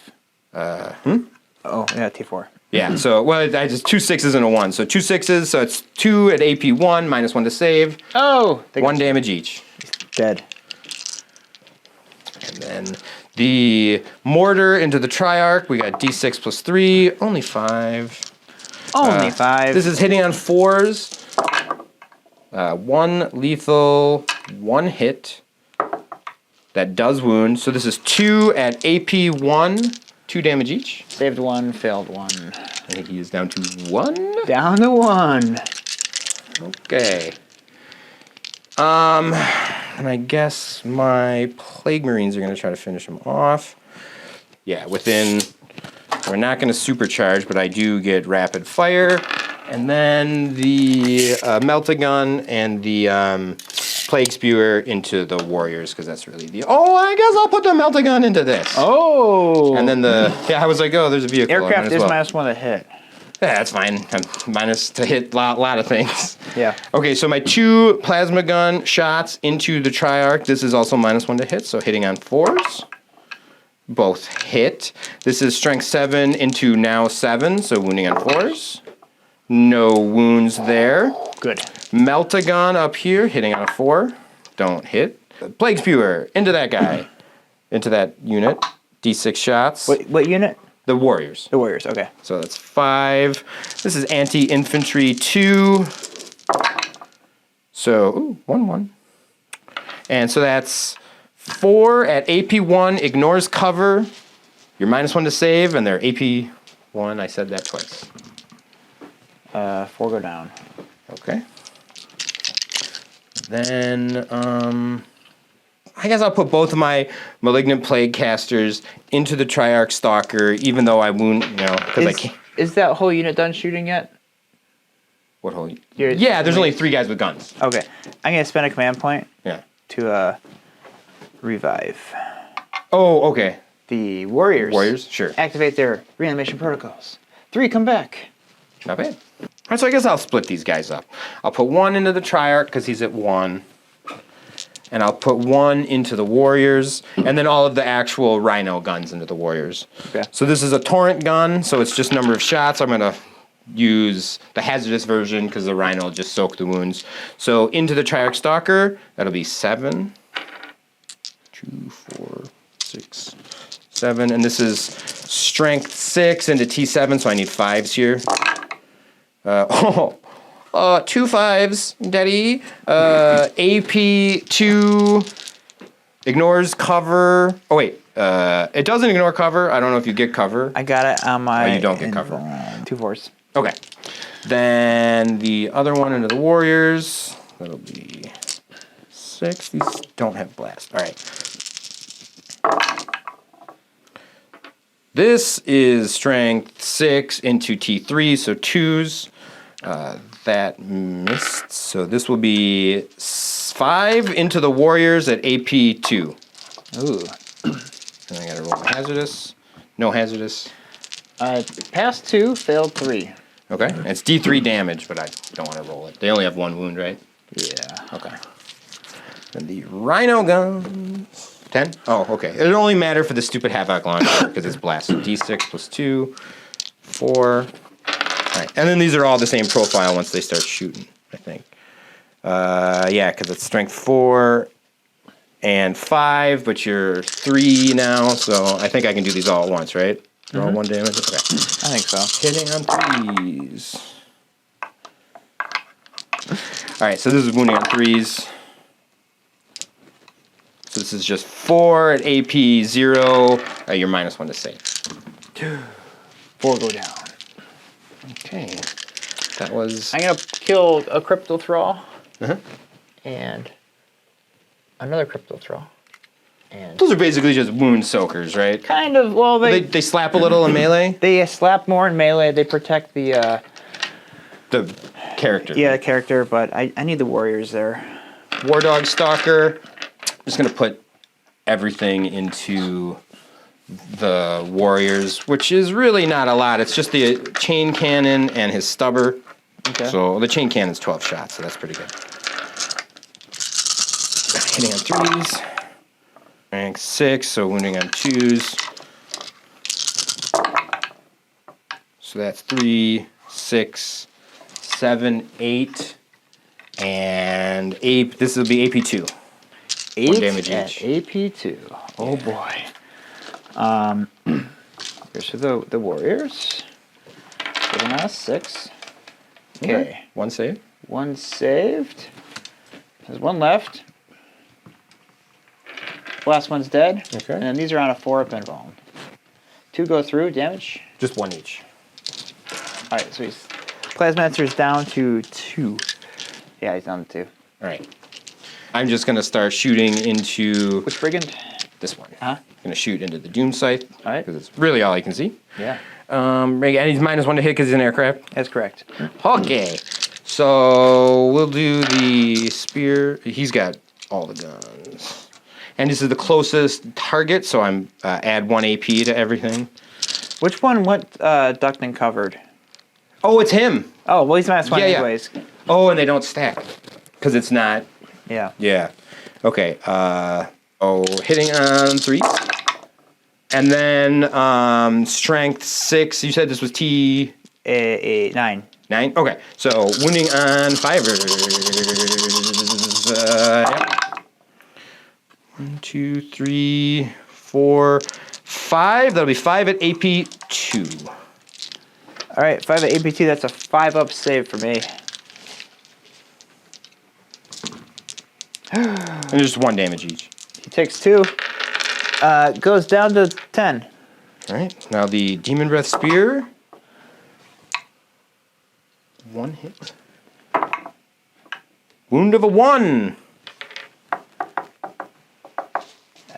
Oh, yeah, T4. Yeah, so, well, I just 2 6s and a 1. So 2 6s, so it's 2 at AP 1, minus 1 to save. Oh! 1 damage each. Dead. And then the mortar into the Triarch, we got D6 plus 3, only 5. Only 5. This is hitting on 4s. 1 lethal, 1 hit. That does wound. So this is 2 at AP 1, 2 damage each. Saved 1, failed 1. I think he is down to 1. Down to 1. Okay. And I guess my Plague Marines are going to try to finish him off. Yeah, within... We're not going to supercharge, but I do get rapid fire. And then the Melt-A-Gun and the Plague Spewer into the Warriors, because that's really the... Oh, I guess I'll put the Melt-A-Gun into this. Oh! And then the... Yeah, I was like, oh, there's a vehicle. Aircraft is minus 1 to hit. Yeah, that's fine. I'm minus to hit a lot of things. Yeah. Okay, so my 2 Plasma Gun shots into the Triarch. This is also minus 1 to hit, so hitting on 4s. Both hit. This is strength 7 into now 7, so wounding on 4s. No wounds there. Good. Melt-A-Gun up here, hitting on a 4. Don't hit. Plague Spewer into that guy. Into that unit. D6 shots. What unit? The Warriors. The Warriors, okay. So that's 5. This is anti-infantry 2. So, ooh, 1-1. And so that's 4 at AP 1, ignores cover. You're minus 1 to save, and they're AP 1. I said that twice. 4 go down. Okay. Then, I guess I'll put both of my Malignant Plague Casters into the Triarch Stalker, even though I wound, because I can't. Is that whole unit done shooting yet? What whole? Yeah, there's only 3 guys with guns. Okay. I'm going to spend a command point Yeah. to revive. Oh, okay. The Warriors. Warriors, sure. Activate their reanimation protocols. 3 come back. Not bad. All right, so I guess I'll split these guys up. I'll put 1 into the Triarch because he's at 1. And I'll put 1 into the Warriors, and then all of the actual Rhino guns into the Warriors. Okay. So this is a Torrent gun, so it's just number of shots. I'm going to use the hazardous version because the Rhino will just soak the wounds. So into the Triarch Stalker, that'll be 7. 2, 4, 6, 7. And this is strength 6 into T7, so I need 5s here. 2 5s, Daddy. AP 2 ignores cover. Oh, wait. It doesn't ignore cover. I don't know if you get cover. I got it on my... Oh, you don't get cover. 2 4s. Okay. Then the other one into the Warriors. That'll be 6. These don't have blast. All right. This is strength 6 into T3, so 2s. That missed. So this will be 5 into the Warriors at AP 2. Ooh. And I gotta roll my hazardous. No hazardous. Passed 2, failed 3. Okay. And it's D3 damage, but I don't want to roll it. They only have 1 wound, right? Yeah. Okay. And the Rhino guns. 10? Oh, okay. It'll only matter for the stupid Havoc launcher because it's blast. So D6 plus 2, 4, right. And then these are all the same profile once they start shooting, I think. Yeah, because it's strength 4 and 5, but you're 3 now, so I think I can do these all at once, right? They're all 1 damage? Okay. I think so. Hitting on 3s. Alright, so this is wounding on 3s. So this is just 4 at AP 0. You're -1 to save. 4 go down. Okay. That was... I'm going to kill a Crypto Thrall. And another Crypto Thrall. And Those are basically just wound soakers, right? kind of, well, They slap a little in melee? they slap more in melee. They protect the character. yeah, the character, but I need the warriors there. War Dog Stalker. I'm just going to put everything into the warriors, which is really not a lot. It's just the chain cannon and his stubber. Okay. So the chain cannon's 12 shots, so that's pretty good. Hitting on 3s. Rank 6, so wounding on 2s. So that's 3, 6, 7, 8, and 8. This will be AP2. 8 1 damage at each. AP2. Oh boy. Here's for the warriors. Giving us 6. Okay. 1 save. 1 saved. There's 1 left. Last one's dead. Okay. And then these are on a 4 up invuln. 2 go through, damage. Just 1 each. Alright, so he's Plasmancer's down to 2. Yeah, he's down to 2. Alright. I'm just going to start shooting into Which brigand? this one. Huh? I'm going to shoot into the Doom Scythe. Alright. Because it's really all I can see. Yeah. And he's -1 to hit because he's an aircraft. That's correct. Okay. So we'll do the spear. He's got all the guns. And this is the closest target, so I'm add 1 AP to everything. Which one went Duckton covered? Oh, it's him. Oh, well, he's -1 Yeah, yeah. anyways. Oh, and they don't stack. Because it's not. Yeah. Yeah. Okay. Hitting on 3. And then strength 6. You said this was T... 9. 9? Okay. So wounding on 5ers. Yep. 1, 2, 3, 4, 5. That'll be 5 at AP 2. Alright, 5 at AP2, that's a 5 up save for me. And just 1 damage each. He takes 2. Goes down to 10. Alright. Now the Demon Breath Spear. 1 hit. Wound of a 1.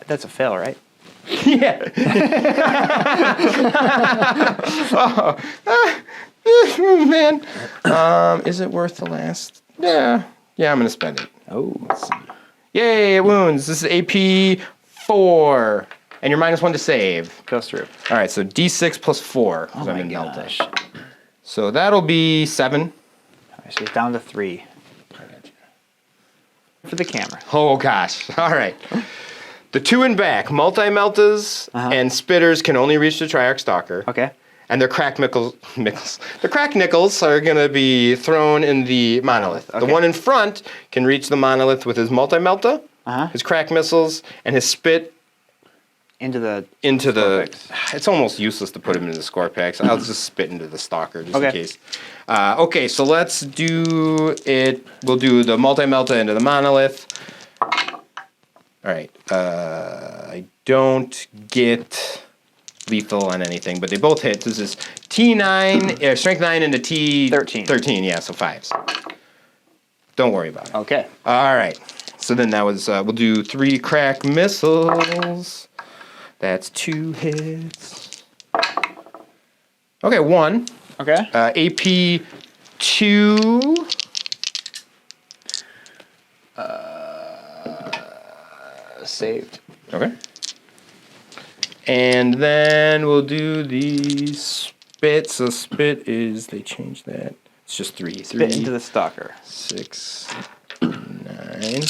That's a fail, right? Yeah. Oh, man. Is it worth the last? Yeah. Yeah, I'm going to spend it. Oh. Let's see. Yay, it wounds. This is AP 4. And you're -1 to save. Goes through. All right, so D6 plus 4. Oh my gosh. So that'll be 7. Alright, so he's down to 3. For the camera. Oh, gosh. All right. The 2 and back, multi-meltas and spitters can only reach the Triarch Stalker. Okay. And their cracked the cracked nickels are going to be thrown in the monolith. Okay. The one in front can reach the monolith with his multi-melta, his cracked missiles, and his spit Into the... It's almost useless to put him into the score packs. I'll just spit into the stalker just in Okay. case. Okay, so let's do it. We'll do the multi-melta into the monolith. All right. I don't get lethal on anything, but they both hit. This is T9, strength 9 into T13. 13, yeah, so 5s. Don't worry about it. Okay. All right. So then that was, we'll do 3 crack missiles. That's 2 hits. Okay, 1. Okay. AP 2. Saved. Okay. And then we'll do the spit. So spit is, they changed that. It's just 3. Spit into the stalker. 6, 9.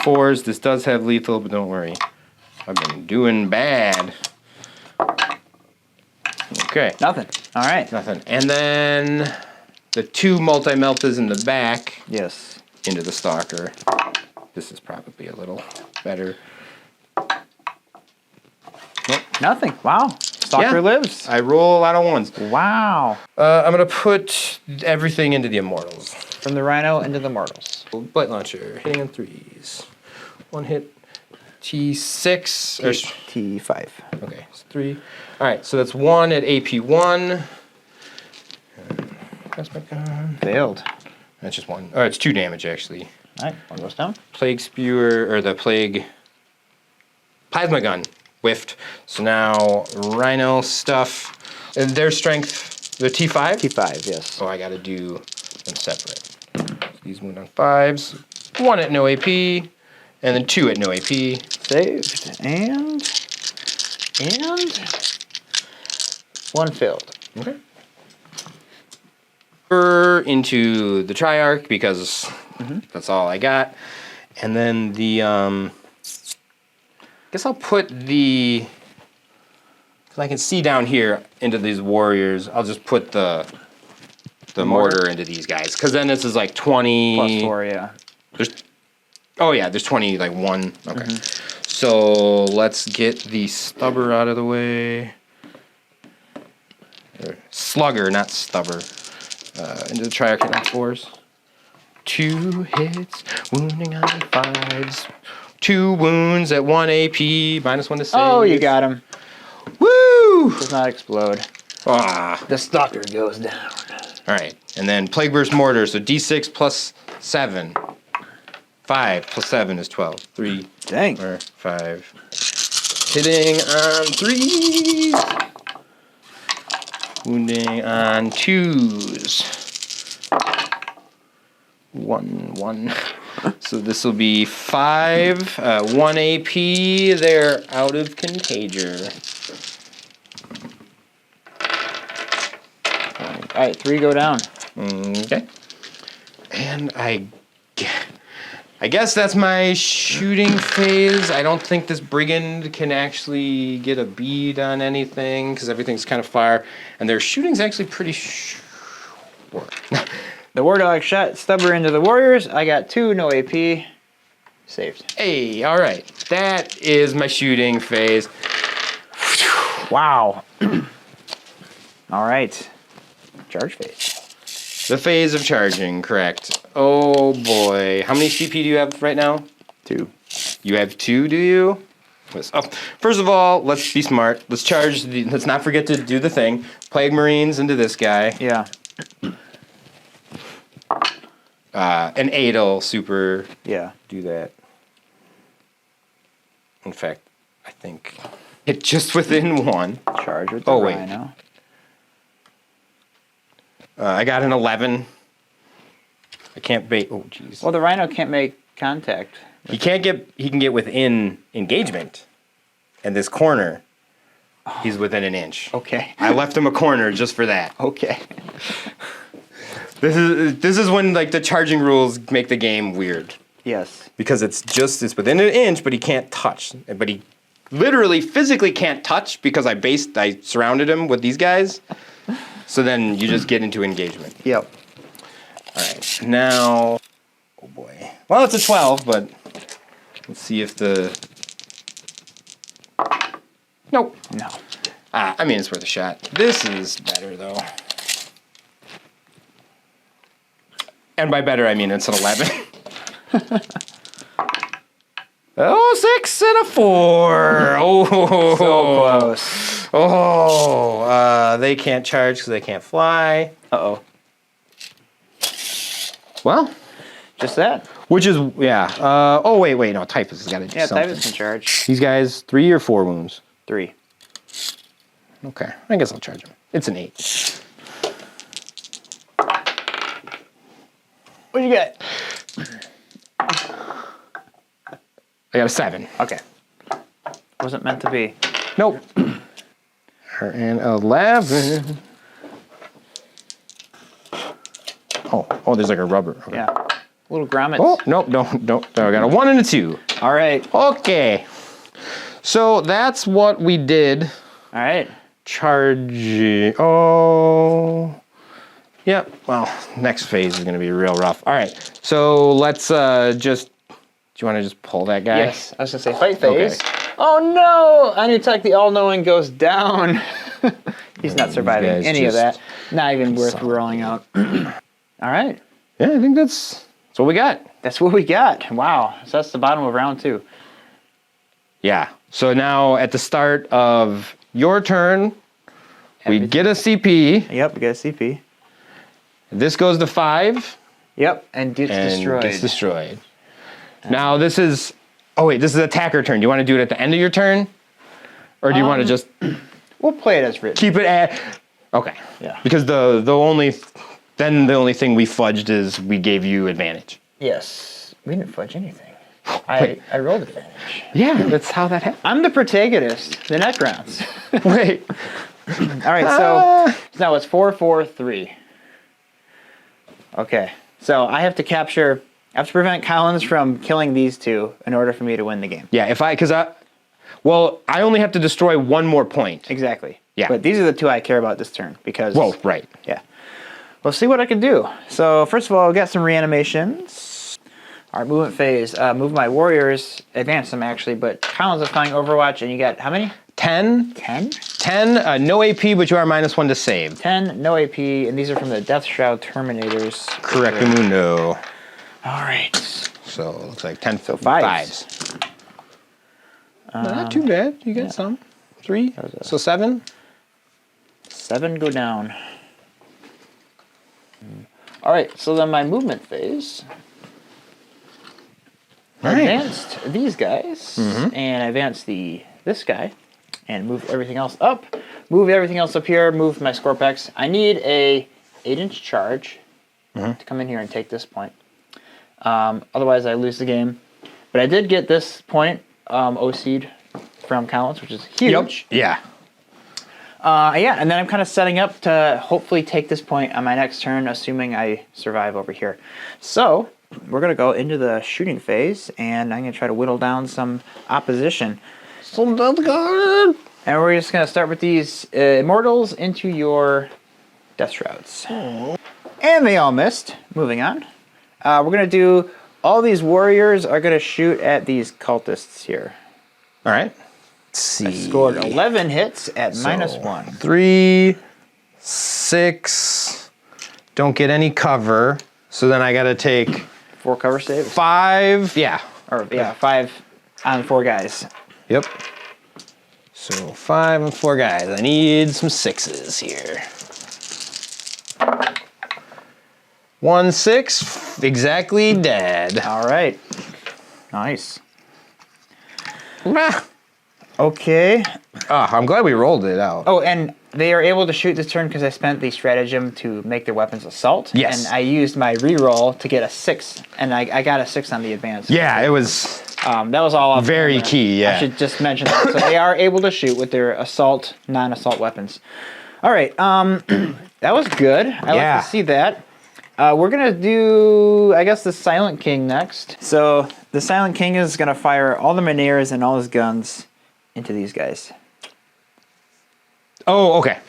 4s. This does have lethal, but don't worry. I've been doing bad. Okay. Nothing. All right. Nothing. And then the 2 multi-meltas in the back Yes. into the stalker. This is probably a little better. Nope. Nothing. Wow. Stalker lives. I roll a lot of 1s. Wow. I'm going to put everything into the Immortals. From the Rhino into the Mortals. Blight Launcher, hitting on 3s. 1 hit, T6. T5. Okay, so 3. All right, so that's 1 at AP1. Pass back on. Failed. That's just 1. Oh, it's 2 damage, actually. All right, 1 goes down. Plague Spewer, or the Plague Plasma Gun, whiffed. So now Rhino stuff. And their strength, the T5? T5, yes. So I got to do them separate. These wound on 5s. 1 at no AP, and then 2 at no AP. Saved. And 1 failed. Okay. Into the Triarch because that's all I got. And then the, guess I'll put the, because I can see down here into these warriors, I'll just put the mortar into these guys. Because then this is like 20. Plus 4, yeah. There's 20, like 1. Okay. So let's get the stubber out of the way. Or slugger, not stubber. Into the Triarch on 4s. 2 hits, wounding on 5s. 2 wounds at 1 AP, -1 to save. Oh, you got him. Woo! Does not explode. Ah. The stalker goes down. All right, and then Plague Burst Mortar, so D6 plus 7. 5 plus 7 is 12. 3 Dang. or 5. Hitting on 3s. Wounding on 2s. 1. So this will be 5. 1 AP. They're out of Contagion. All right, 3 go down. Okay. And I guess that's my shooting phase. I don't think this brigand can actually get a bead on anything because everything's kind of fire. And their shooting's actually pretty short. The War Dog shot stubber into the warriors. I got 2, no AP. Saved. Hey, all right. That is my shooting phase. Wow. All right. Charge phase. The phase of charging, correct. Oh boy. How many CP do you have right now? 2. You have 2, do you? First of all, let's be smart. Let's charge. Let's not forget to do the thing. Plague Marines into this guy. Yeah. An 8'll super. Yeah. Do that. In fact, I think hit just within 1. Charge with the Rhino. I got an 11. I can't bait. Oh, jeez. Well, the Rhino can't make contact. He can get within engagement, and this corner, he's within an inch. Okay. I left him a corner just for that. Okay. This is when like the charging rules make the game weird. Yes. Because it's within an inch, but he can't touch. But he literally physically can't touch because I surrounded him with these guys. So then you just get into engagement. Yep. All right. Now, oh boy. Well, it's a 12, but let's see if the. Nope. No. I mean, it's worth a shot. This is better though. And by better, I mean it's an 11. Oh, 6 and a 4. Oh, So close. Oh, they can't charge because they can't fly. Uh-oh. Well, Just that. which is yeah. Oh wait, no. Typhus has got to do Yeah, something. Typhus can charge. These guys 3 or 4 wounds. 3. Okay, I guess I'll charge him. It's an 8. What do you get? I got a 7. Okay. Wasn't meant to be. Nope. And 11. Oh, there's like a rubber. Okay. Yeah. Little grommets. Oh, nope, don't. I got a 1 and a 2. All right. Okay. So that's what we did. All right. charge. Oh. Yep. Well, next phase is going to be real rough. All right. So let's just. Do you want to just pull that guy? Yes. I was gonna say fight phase. Okay. Oh no! On your attack, the all-knowing goes down. He's not surviving any of that. Not even worth rolling out. All right. Yeah, I think that's what we got. That's what we got. Wow. So that's the bottom of round 2. Yeah. So now at the start of your turn, we get a CP. Yep, we get a CP. This goes to 5. Yep, and gets destroyed. Gets destroyed. Now this is. Oh wait, this is attacker turn. Do you want to do it at the end of your turn, or do you want to just We'll play it as written. keep it at? Okay. Yeah. Because the only thing we fudged is we gave you advantage. Yes. We didn't fudge anything. I rolled advantage. Yeah, that's how that happened. I'm the protagonist, the Necrons. Wait. All right, so now it's 4-4-3. Okay, so I have to prevent Collins from killing these two in order for me to win the game. Yeah, I only have to destroy one more point. Exactly. Yeah. But these are the two I care about this turn because. Whoa, right. Yeah. We'll see what I can do. So first of all, I've got some reanimations. All right, movement phase. Move my warriors, advance them actually, but Collins is playing Overwatch, and you got how many? 10. 10? 10, no AP, but you are -1 to save. 10, no AP, and these are from the Death Shroud Terminators. Correctamundo. All right. So it looks like 10. So fives. Not too bad. You got some. 3. So 7. 7 go down. All right, so then my movement phase. I advanced these guys, and I advanced this guy, and move everything else up. Move everything else up here, move my Scorpex. I need a 8-inch charge to come in here and take this point. Otherwise, I lose the game. But I did get this point OC'd from Collins, which is huge. Yep. Yeah. Yeah, and then I'm kind of setting up to hopefully take this point on my next turn, assuming I survive over here. So, we're going to go into the shooting phase, and I'm going to try to whittle down some opposition. And we're just going to start with these Immortals into your Death Shrouds. Oh. And they all missed. Moving on. We're going to do... All these warriors are going to shoot at these cultists here. All right. Let's see. I scored 11 hits at -1. 3, 6. Don't get any cover. So then I got to take 4 cover saves? 5. Yeah. Or, yeah, 5 on 4 guys. Yep. So 5 and 4 guys. I need some 6s here. 1, 6. Exactly dead. All right. Nice. Ah. Okay. Oh, I'm glad we rolled it out. Oh, and they are able to shoot this turn because I spent the stratagem to make their weapons assault. Yes. And I used my reroll to get a 6, and I got a 6 on the advance. Yeah, it was that was all off very camera. key, yeah. I should just mention that. So they are able to shoot with their assault, non-assault weapons. All right. That was good. I like to see that. We're going to do, I guess, the Silent King next. So the Silent King is going to fire all the Minears and all his guns into these guys. Oh, okay.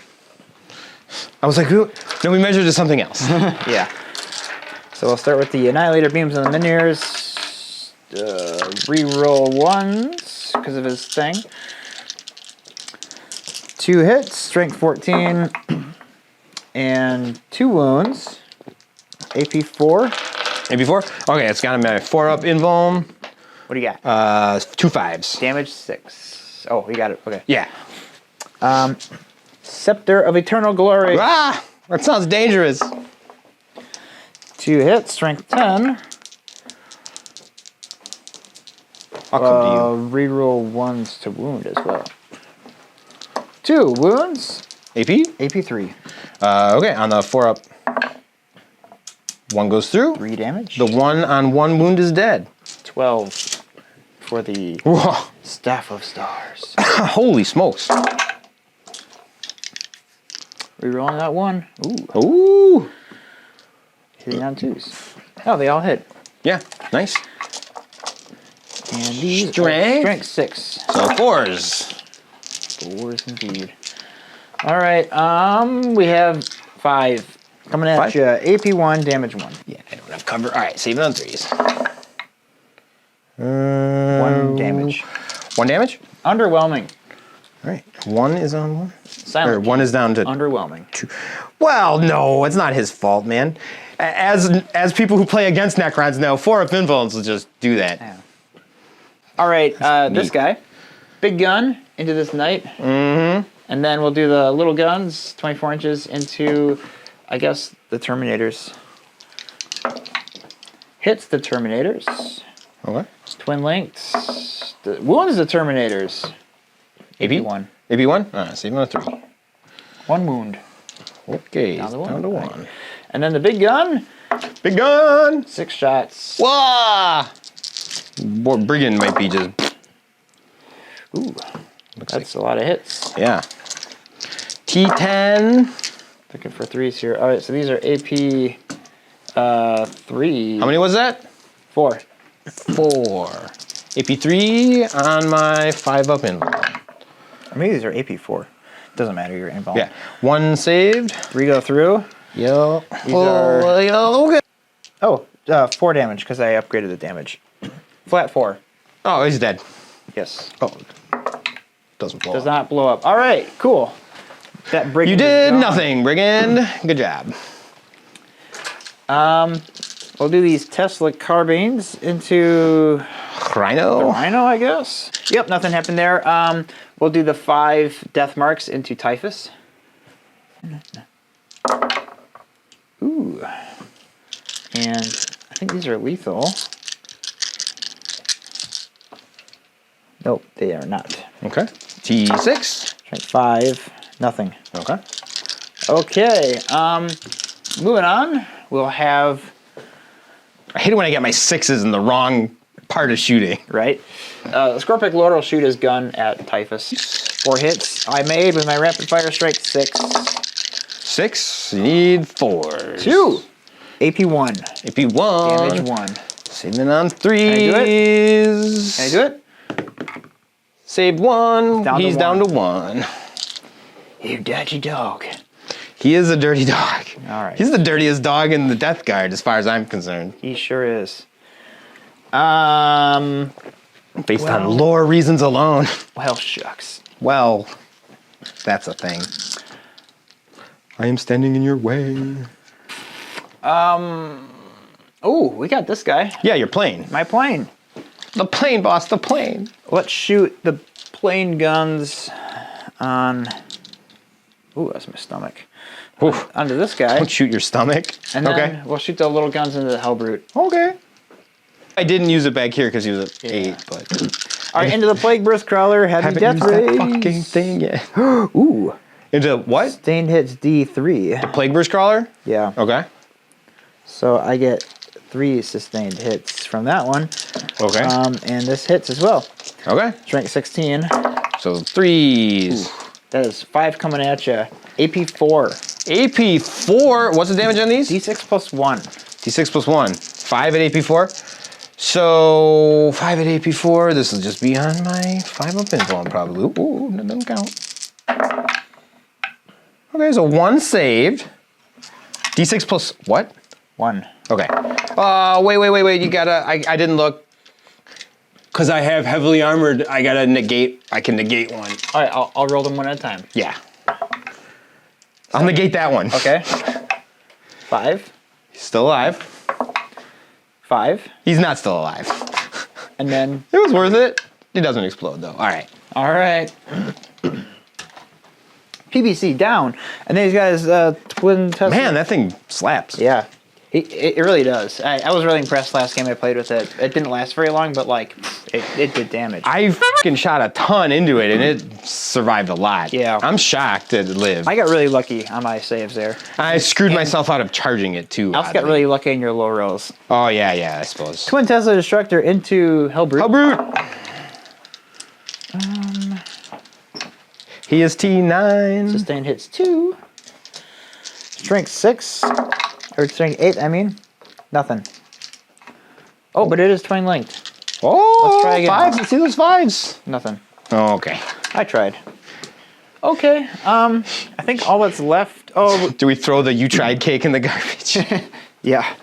I was like, no, we measured to something else. Yeah. So we'll start with the Annihilator Beams on the Minears. Reroll 1s because of his thing. 2 hits, Strength 14, and 2 wounds. AP 4. AP 4? Okay, it's got him at 4 up invuln. What do you got? 2 5s. Damage 6. Oh, you got it. Okay. Yeah. Scepter of Eternal Glory. Ah! That sounds dangerous. 2 hits, Strength 10. I'll come to Reroll 1s to wound as well. 2 wounds. AP? AP 3. Okay, on the 4 up. 1 goes through. 3 damage. The 1 on 1 wound is dead. 12 for the Whoa. Staff of Stars. Holy smokes. Rerolling that 1. Ooh. Ooh. Hitting on 2s. Oh, they all hit. Yeah, nice. And these Strength? Strength 6. So 4s. 4s indeed. All right. We have 5 coming at 5? you. AP1, damage 1. Yeah, I don't have cover. All right, save it on 3s. 1 damage. 1 damage? Underwhelming. All right, 1 is on 1. Silent. Or 1 is down to Underwhelming. 2. Well, no, it's not his fault, man. As people who play against Necrons know, 4 of influence will just do that. Yeah. All right, this guy. Big gun into this knight. Mm-hmm. And then we'll do the little guns, 24 inches, into, I guess, the Terminators. Hits the Terminators. Okay. Twin links. Wounds the Terminators. AP1. AP1? Save it on 3. 1 wound. Okay, Down to down to 1. Right. And then the big gun. Big gun! 6 shots. Wah! Brigand might be just... Ooh, that's a lot of hits. Yeah. T10. Looking for 3s here. All right, so these are AP 3. How many was that? 4. 4. AP3 on my 5-up invuln. Or maybe these are AP4. Doesn't matter, you're involved. Yeah. 1 saved. 3 go through. Yo. These are... Okay. Oh, 4 damage because I upgraded the damage. Flat 4. Oh, he's dead. Yes. Oh. Doesn't blow Does up. not blow up. All right, cool. That brigand You is did gone. nothing, Brigand. Good job. We'll do these Tesla carbines into Rhino. Rhino, I guess. Yep, nothing happened there. We'll do the 5 death marks into Typhus. Ooh. And I think these are lethal. Nope, they are not. Okay. T6. Try 5, nothing. Okay. Okay, moving on, we'll have, I hate it when I get my 6s in the wrong part of shooting. right? Scorpic Lord will shoot his gun at Typhus. 4 hits. I made with my rapid fire strike 6. 6. You need 4s. 2. AP1. AP1. Damage 1. Saving on 3s. I do it? Can I do it? Saved 1. Down to He's 1. down to 1. You dirty dog. He is a dirty dog. All right. He's the dirtiest dog in the Death Guard, as far as I'm concerned. He sure is. Based on lore reasons alone. Well, shucks. Well, that's a thing. I am standing in your way. Oh, we got this guy. Yeah, your plane. My plane. The plane, boss, the plane. Let's shoot the plane guns on... Ooh, that's my stomach. Oof. Onto this guy. Don't shoot your stomach. And then Okay. we'll shoot the little guns into the Hellbrute. Okay. I didn't use it back here because he was at 8, but... All right, into the Plague Birth Crawler, heavy Haven't death used that rays. fucking thing yet. Ooh. Into what? Stained hits D3. Plague Burst Crawler? Yeah. Okay. So I get 3 sustained hits from that one. Okay. And this hits as well. Okay. Strength 16. So 3s. That is 5 coming at you. AP4. AP4. What's the damage on these? D6 plus 1. D6 plus 1. 5 at AP4. So 5 at AP4. This will just be on my 5-up influence probably. Ooh, that doesn't count. Okay, so 1 saved. D6 plus what? 1. Okay. Wait. You gotta. I didn't look. Because I have heavily armored, I gotta negate. I can negate 1. All right, I'll roll them one at a time. Yeah. I'll negate that one. Okay. 5. He's still alive. 5. He's not still alive. And then... It was worth it. It doesn't explode though. All right. All right. PBC down. And then he's got his twin Tesla. Man, that thing slaps. Yeah. It really does. I was really impressed last game I played with it. It didn't last very long, but like, it did damage. I fucking shot a ton into it and it survived a lot. Yeah. I'm shocked it lived. I got really lucky on my saves there. I screwed myself out of charging it too. I also got oddly. really lucky in your low rolls. Oh yeah, I suppose. Twin Tesla Destructor into Hellbrute. Hellbrute! He is T9. Sustained hits 2. Strength 6. Or strength 8, I mean. Nothing. Oh, but it is twin linked. Oh, Let's try again. 5s. Let's see those 5s. Nothing. Oh, okay. I tried. Okay. I think all that's left. Oh, Do we throw the you tried cake in the garbage? yeah.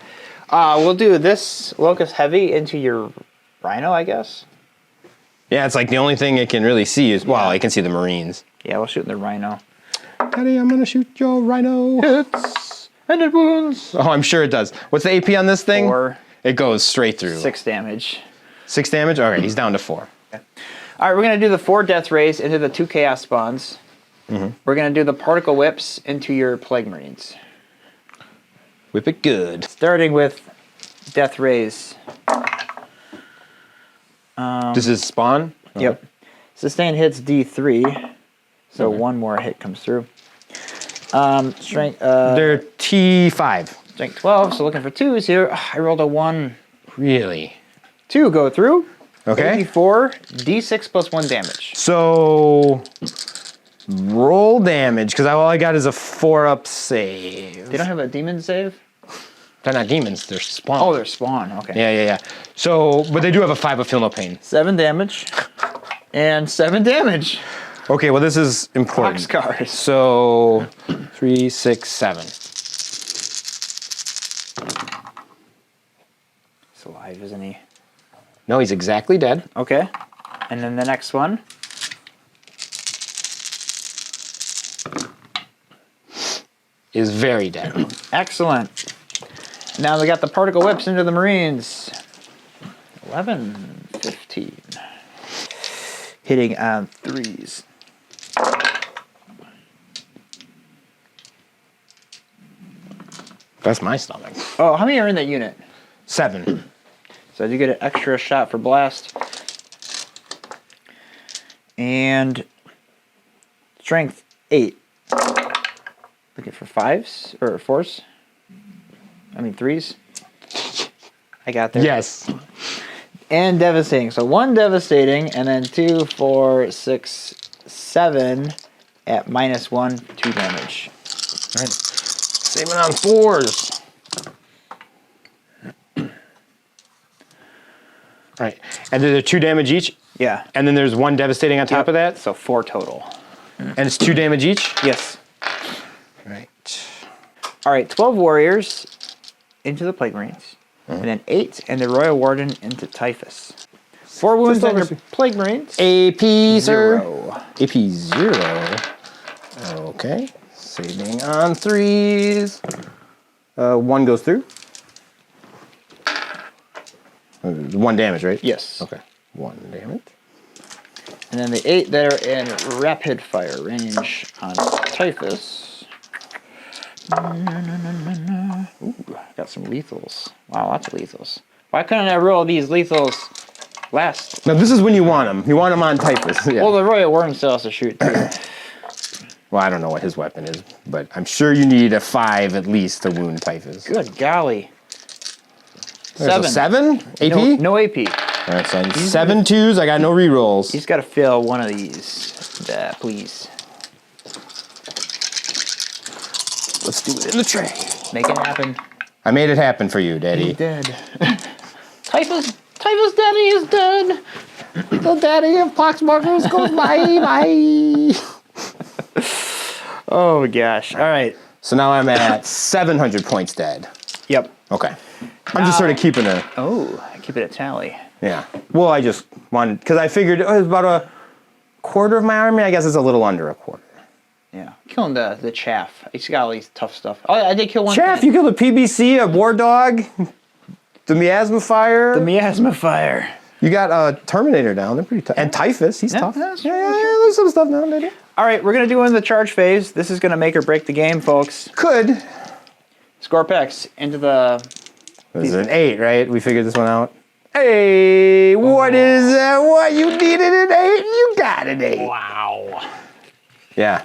We'll do this locust heavy into your rhino, I guess. Yeah, it's like the only thing it can really see is, well, I can see the Marines. Yeah, we'll shoot in the rhino. Daddy, I'm gonna shoot your rhino. Hits and it wounds. Oh, I'm sure it does. What's the AP on this thing? 4. It goes straight through. 6 damage. 6 damage? All right, he's down to 4. Okay. All right, we're going to do the 4 death rays into the 2 chaos spawns. We're going to do the particle whips into your plague marines. Whip it good. Starting with death rays. This is spawn? Yep. Sustain hits D3, so 1 more hit comes through. Strength. They're T5. Strength 12, so looking for 2s here. I rolled a 1. Really? 2 go through. Okay. D4, D6 plus 1 damage. So roll damage, because all I got is a 4-up save. They don't have a demon save? They're not demons, they're spawn. Oh, they're spawn. Okay. Yeah. So, but they do have a 5 of feel no pain. 7 damage. And 7 damage. Okay, well this is important. Boxcars. So 3, 6, 7. He's alive, isn't he? No, he's exactly dead. Okay. And then the next one. Is very dead. Excellent. Now we got the particle whips into the Marines. 11, 15. Hitting on 3s. That's my stomach. Oh, how many are in that unit? 7. So you get an extra shot for blast. And strength 8. Looking for 5s or 4s. I mean 3s. I got there. Yes. And devastating. So 1 devastating, and then 2, 4, 6, 7 at -1, 2 damage. All right. Saving on 4s. All right. And they're 2 damage each? Yeah. And then there's 1 devastating on top of that? So 4 total. And it's 2 damage each? Yes. Right. All right, 12 warriors into the Plague Marines. And then 8 and the Royal Warden into Typhus. 4 wounds on your Plague Marines. AP, sir. 0. AP 0. Okay. Saving on 3s. 1 goes through. 1 damage, right? Yes. Okay. 1 damage. And then the 8 that are in rapid fire range on Typhus. Ooh, got some lethals. Wow, lots of lethals. Why couldn't I roll these lethals last? Now, this is when you want them. You want them on Typhus. Yeah. Well, the Royal Warden still has to shoot too. Well, I don't know what his weapon is, but I'm sure you need a 5 at least to wound Typhus. Good golly. There's a 7? AP? No AP. All right, so 7 2s. I got no rerolls. He's got to fail one of these. Please. Let's do it in the tray. Make it happen. I made it happen for you, Daddy. He's dead. Typhus daddy is dead. The daddy of poxmarkers goes bye. Oh gosh. All right. So now I'm at 700 points dead. Yep. Okay. I'm just sort of keeping a... Oh, keep it a tally. Yeah. Well, I just wanted... Because I figured it was about a quarter of my army. I guess it's a little under a quarter. Yeah. Killing the chaff. He's got all these tough stuff. Oh, I did kill one. Chaff, you killed a PBC, a War Dog, the Miasma Fire. The Miasma Fire. You got a Terminator down. They're pretty tough. And Typhus, he's tough. That's Yeah, there's some stuff down there. All right, we're going to do in the charge phase. This is going to make or break the game, folks. Could. Scorpex into the... This is an 8, right? We figured this one out. Hey, what is that? What? You needed an 8? You got an 8. Wow. Yeah.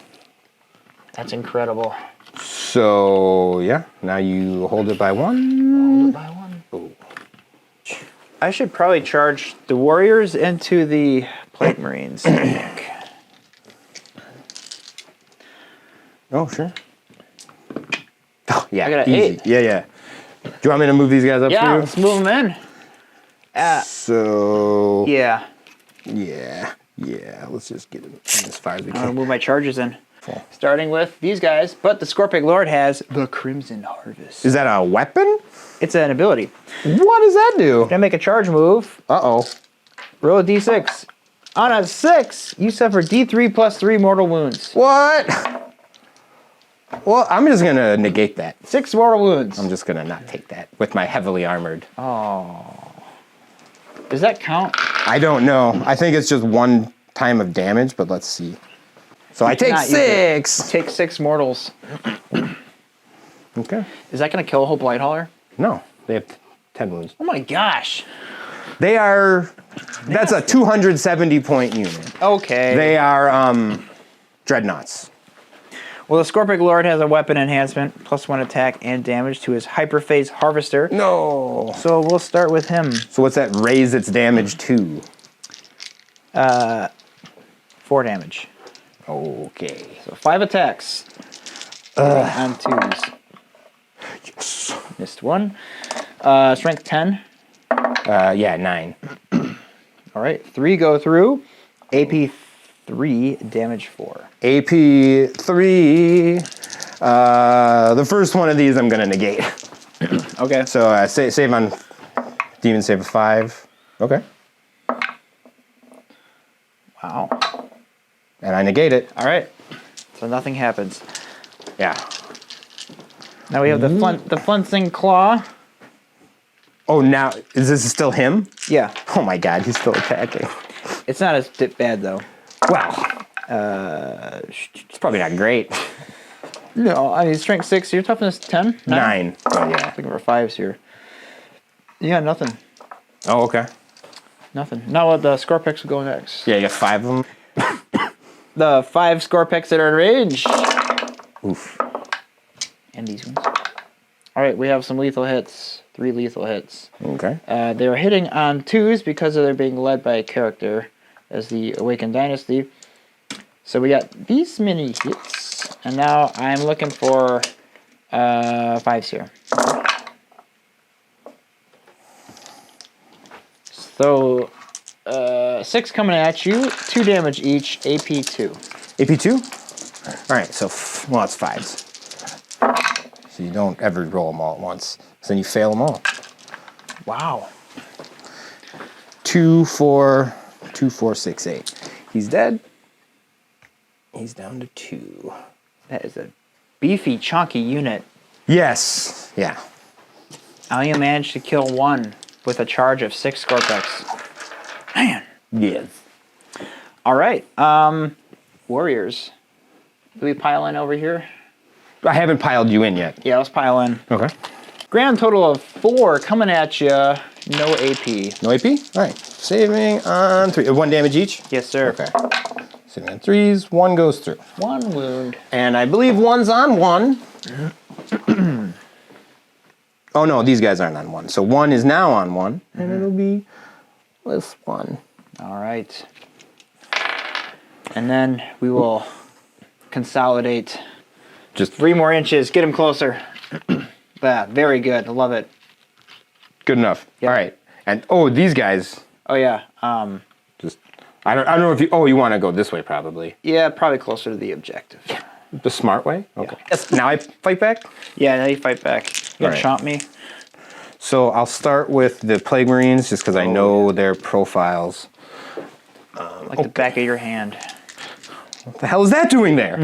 That's incredible. So, yeah. Now you hold it by 1. Hold it by 1. Ooh. I should probably charge the warriors into the Plague Marines, I think. Oh, sure. Oh, yeah. I got an easy. 8. Yeah. Do you want me to move these guys up Yeah, for you? let's move them in. So... Yeah. Yeah. Yeah, let's just get it as far as we I'm gonna can. move my charges in. Full. Starting with these guys, but the Scorpic Lord has the Crimson Harvest. Is that a weapon? It's an ability. What does that do? Gonna make a charge move. Uh-oh. Roll a d6. On a 6, you suffer d3 plus 3 mortal wounds. What? Well, I'm just gonna negate that. 6 mortal wounds. I'm just gonna not take that with my heavily armored. Does that count? I don't know. I think it's just 1 time of damage, but let's see. So I take cannot use it. 6. Take 6 mortals. Okay. Is that gonna kill a whole Blight Hauler? No, they have 10 wounds. Oh my gosh. They are. That's a 270 point unit. Okay. They are dreadnoughts. Well, the Scorpic Lord has a weapon enhancement, +1 attack and damage to his Hyperphase Harvester. No. So we'll start with him. So what's that raise its damage to? 4 damage. Okay. So 5 attacks. On 2s. Yes. Missed 1. Strength 10. Yeah, 9. All right. 3 go through. AP 3, damage 4. AP 3. The first one of these I'm gonna negate. Okay. So save on demon save of 5. Okay. Wow. And I negate it. All right. So nothing happens. Yeah. Now we have the Flensing Claw. Oh, now is this still him? Yeah. Oh my God, he's still attacking. It's not as bad though. Well, it's probably not great. No, I mean strength 6. Your toughness 10. 9. Oh yeah. Looking for 5s here. Yeah, nothing. Oh okay. Nothing. Now the Scorpix will go next. Yeah, you got 5 of them. The 5 Scorpix that are in range. Oof. And these ones. All right, we have some lethal hits. 3 lethal hits. Okay. They are hitting on 2s because they're being led by a character as the Awakened Dynasty. So we got these many hits, and now I'm looking for 5s here. So 6 coming at you, 2 damage each, AP 2. AP 2? All right, so, well, it's 5s. So you don't ever roll them all at once. So then you fail them all. Wow. 2, 4, 2, 4, 6, 8. He's dead. He's down to 2. That is a beefy, chunky unit. Yes. Yeah. I only managed to kill 1 with a charge of 6 Scorpix. Man. Yes. All right. Warriors. Do we pile in over here? I haven't piled you in yet. Yeah, let's pile in. Okay. Grand total of 4 coming at you. No AP. No AP? All right. Saving on 3. 1 damage each? Yes, sir. Okay. Saving on 3s. 1 goes through. 1 wound. And I believe 1's on 1. Oh no, these guys aren't on 1. So 1 is now on 1. And it'll be this 1. All right. And then we will consolidate. Just 3 more inches. Get him closer. Yeah, very good. I love it. good enough. Yep. All right. And oh, these guys. Oh yeah. Just I don't know if you. Oh, you want to go this way probably. Yeah, probably closer to the objective. The smart way. Okay. Yes. Now I fight back. Yeah, now you fight back. You gonna Right. chomp me? So I'll start with the Plague Marines just because I know their profiles. Like the back of your hand. What the hell is that doing there?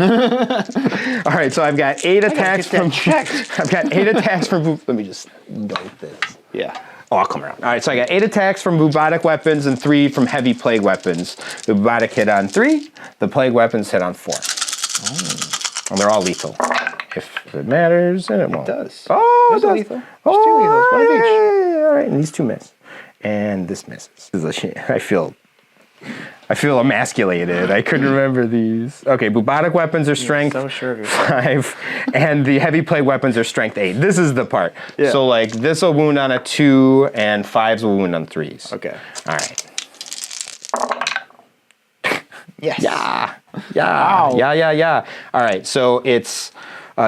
All right, so I've got 8 attacks get from. that checked. I've got 8 attacks from. Let me just go with this. Yeah. Oh, I'll come around. All right, so I got 8 attacks from bubotic weapons and 3 from heavy plague weapons. The bubotic hit on 3. The plague weapons hit on 4. Oh. And they're all lethal. If it matters, and it won't. It does. Oh, There's it a does. lethal. There's 2 lethals. One of each. Yay. All right, and these 2 miss. And this misses. This is a shame. I feel emasculated. I couldn't remember these. Okay, bubotic weapons are strength so sure of yourself. 5, and the heavy plague weapons are strength 8. This is the part. Yeah. So like this will wound on a 2, and 5s will wound on 3s. Okay. All right. Yes. Yeah. Wow. Yeah. All right. So it's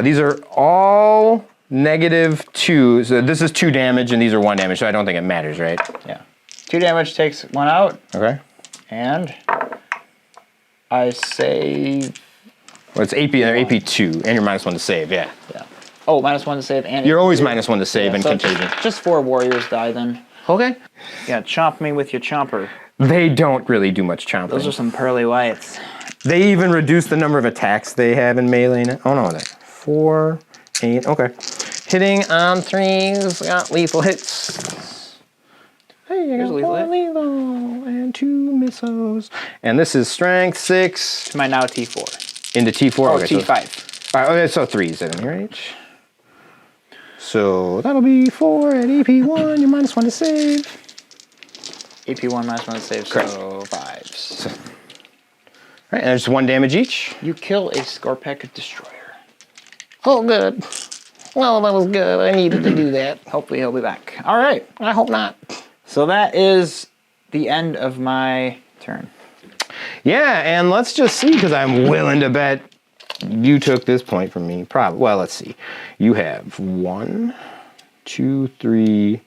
these are all -2. So this is 2 damage, and these are 1 damage. So I don't think it matters, right? Yeah. 2 damage takes 1 out, Okay. and I save. Well, it's AP or AP2, and you're -1 to save, yeah. Yeah. Oh, -1 to save and. You're always -1 to save and so contagion. Just 4 warriors die then. Okay. Yeah, chomp me with your chomper. They don't really do much chomping. Those are some pearly whites. They even reduce the number of attacks they have in melee. Oh no, that 4, 8. Okay. Hitting on 3s, got lethal hits. Hey, I got Here's 4 lethal and 2 missiles. And this is strength 6 To my now T4. into T4. Oh, Okay, T5. So, okay, so 3s in here each. So that'll be 4 at AP1. You're -1 to save. AP1 -1 to save, Correct. so 5s. So, all right, and there's 1 damage each. You kill a Scorpec Destroyer. Oh, good. Well, that was good. I needed to do that. Hopefully he'll be back. All right. I hope not. So that is the end of my turn. Yeah, and let's just see, because I'm willing to bet you took this point from me. Probably. Well, let's see. You have 1, 2, 3,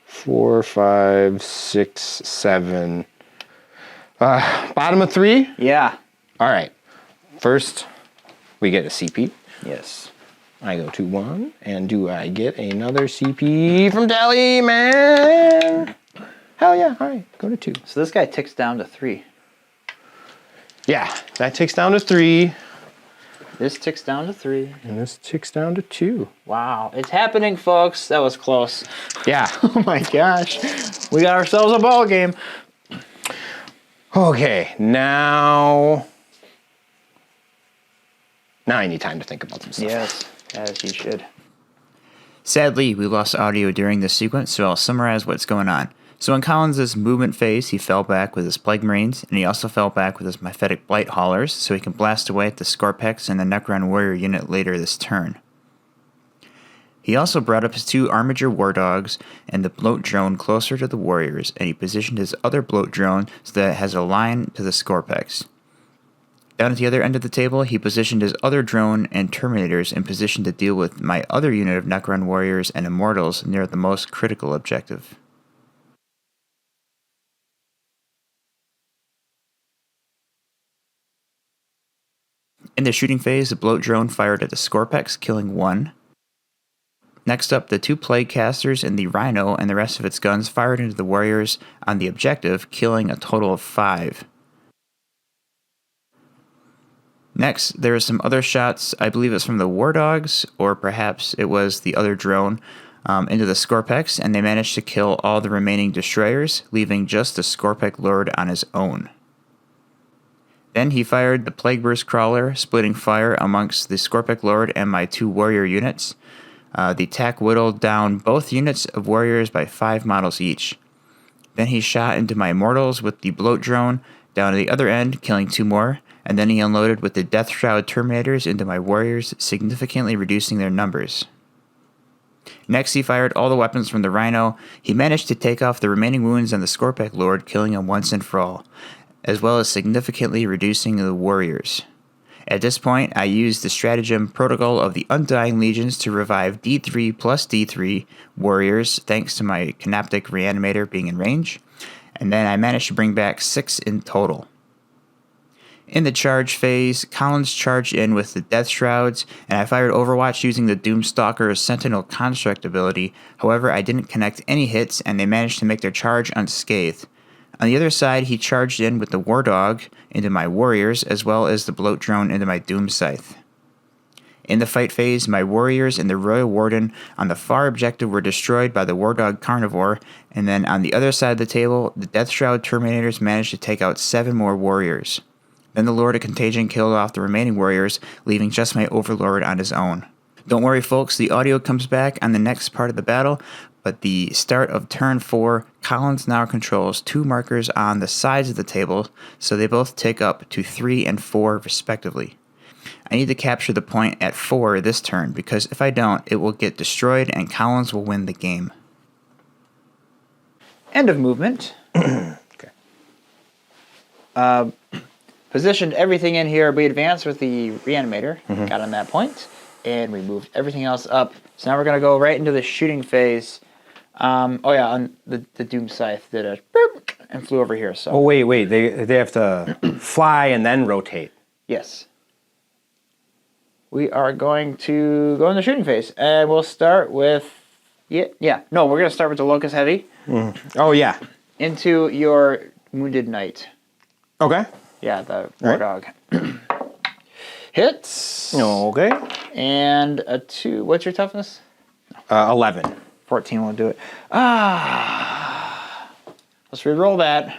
4, 5, 6, 7. Bottom of 3? Yeah. All right. First, we get a CP. Yes. I go to 1, and do I get another CP from Dally, man? Hell yeah. All right, go to 2. So this guy ticks down to 3. Yeah, that ticks down to 3. This ticks down to 3. And this ticks down to 2. Wow. It's happening, folks. That was close. Yeah. Oh my gosh. We got ourselves a ball game. Okay, now I need time to think about some stuff. Yes, as you should. Sadly, we lost audio during this sequence, so I'll summarize what's going on. So in Collins' movement phase, he fell back with his Plague Marines, and he also fell back with his Mephitic Blight Haulers, so he can blast away at the Scorpex and the Necron Warrior unit later this turn. He also brought up his 2 Armiger War Dogs and the Bloat Drone closer to the Warriors, and he positioned his other Bloat Drone so that it has a line to the Scorpex. Down at the other end of the table, he positioned his other drone and Terminators in position to deal with my other unit of Necron Warriors and Immortals near the most critical objective. In the shooting phase, the Bloat Drone fired at the Scorpex, killing 1. Next up, the 2 Plague Casters and the Rhino and the rest of its guns fired into the Warriors on the objective, killing a total of 5. Next, there are some other shots, I believe it's from the War Dogs, or perhaps it was the other drone, into the Scorpex, and they managed to kill all the remaining destroyers, leaving just the Scorpec Lord on his own. Then he fired the Plague Burst Crawler, splitting fire amongst the Scorpec Lord and my 2 warrior units. The attack whittled down both units of warriors by 5 models each. Then he shot into my Immortals with the Bloat Drone down to the other end, killing 2 more, and then he unloaded with the Death Shroud Terminators into my warriors, significantly reducing their numbers. Next, he fired all the weapons from the Rhino. He managed to take off the remaining wounds on the Scorpec Lord, killing him once and for all, as well as significantly reducing the warriors. At this point, I used the stratagem protocol of the Undying Legions to revive D3 plus D3 warriors, thanks to my Canoptic Reanimator being in range, and then I managed to bring back 6 in total. In the charge phase, Collins charged in with the Death Shrouds, and I fired Overwatch using the Doomstalker's Sentinel Construct ability. However, I didn't connect any hits, and they managed to make their charge unscathed. On the other side, he charged in with the War Dog into my Warriors, as well as the Bloat Drone into my Doom Scythe. In the fight phase, my Warriors and the Royal Warden on the far objective were destroyed by the War Dog Carnivore, and then on the other side of the table, the Death Shroud Terminators managed to take out 7 more Warriors. Then the Lord of Contagion killed off the remaining warriors, leaving just my Overlord on his own. Don't worry, folks, the audio comes back on the next part of the battle, but the start of turn 4, Collins now controls 2 markers on the sides of the table, so they both tick up to 3 and 4 respectively. I need to capture the point at 4 this turn, because if I don't, it will get destroyed and Collins will win the game. End of movement. Okay. Positioned everything in here. We advanced with the Reanimator. Got on that point. And we moved everything else up. So now we're going to go right into the shooting phase. On the Doom Scythe did a boop, and flew over here. So Oh, wait. They have to fly and then rotate. yes. We are going to go in the shooting phase. And we'll start with... Yeah. No, we're going to start with the Locust Heavy. Oh, yeah. Into your Wounded Knight. Okay. Yeah, the All right. War Dog. Hits. Okay. And a 2. What's your toughness? 11. 14 will do it. Let's re-roll that.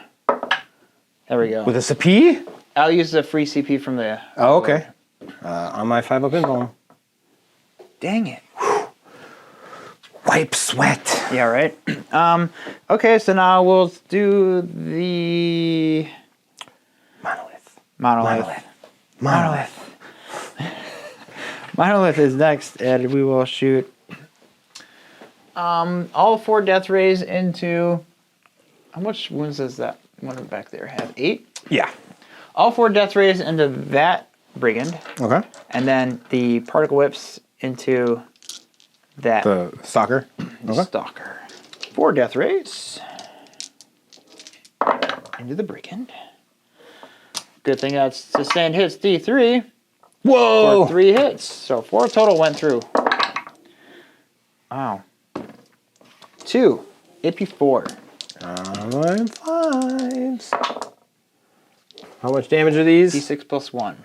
There we go. With a CP? I'll use the free CP from the... Oh, okay. On my 5-up invuln. Dang it. Wipe sweat. Yeah, right? Okay, so now we'll do the... Monolith. Monolith is next, and we will shoot all 4 death rays into... How much wounds does that one back there have? 8? Yeah. All 4 death rays into that brigand, Okay. and then the particle whips into that The stalker. Okay. stalker. 4 death rays into the brigand. Good thing that's sustained hits D3 Whoa! for 3 hits. So 4 total went through. Wow. 2. AP 4. I'm 5s. How much damage are these? D6 plus 1.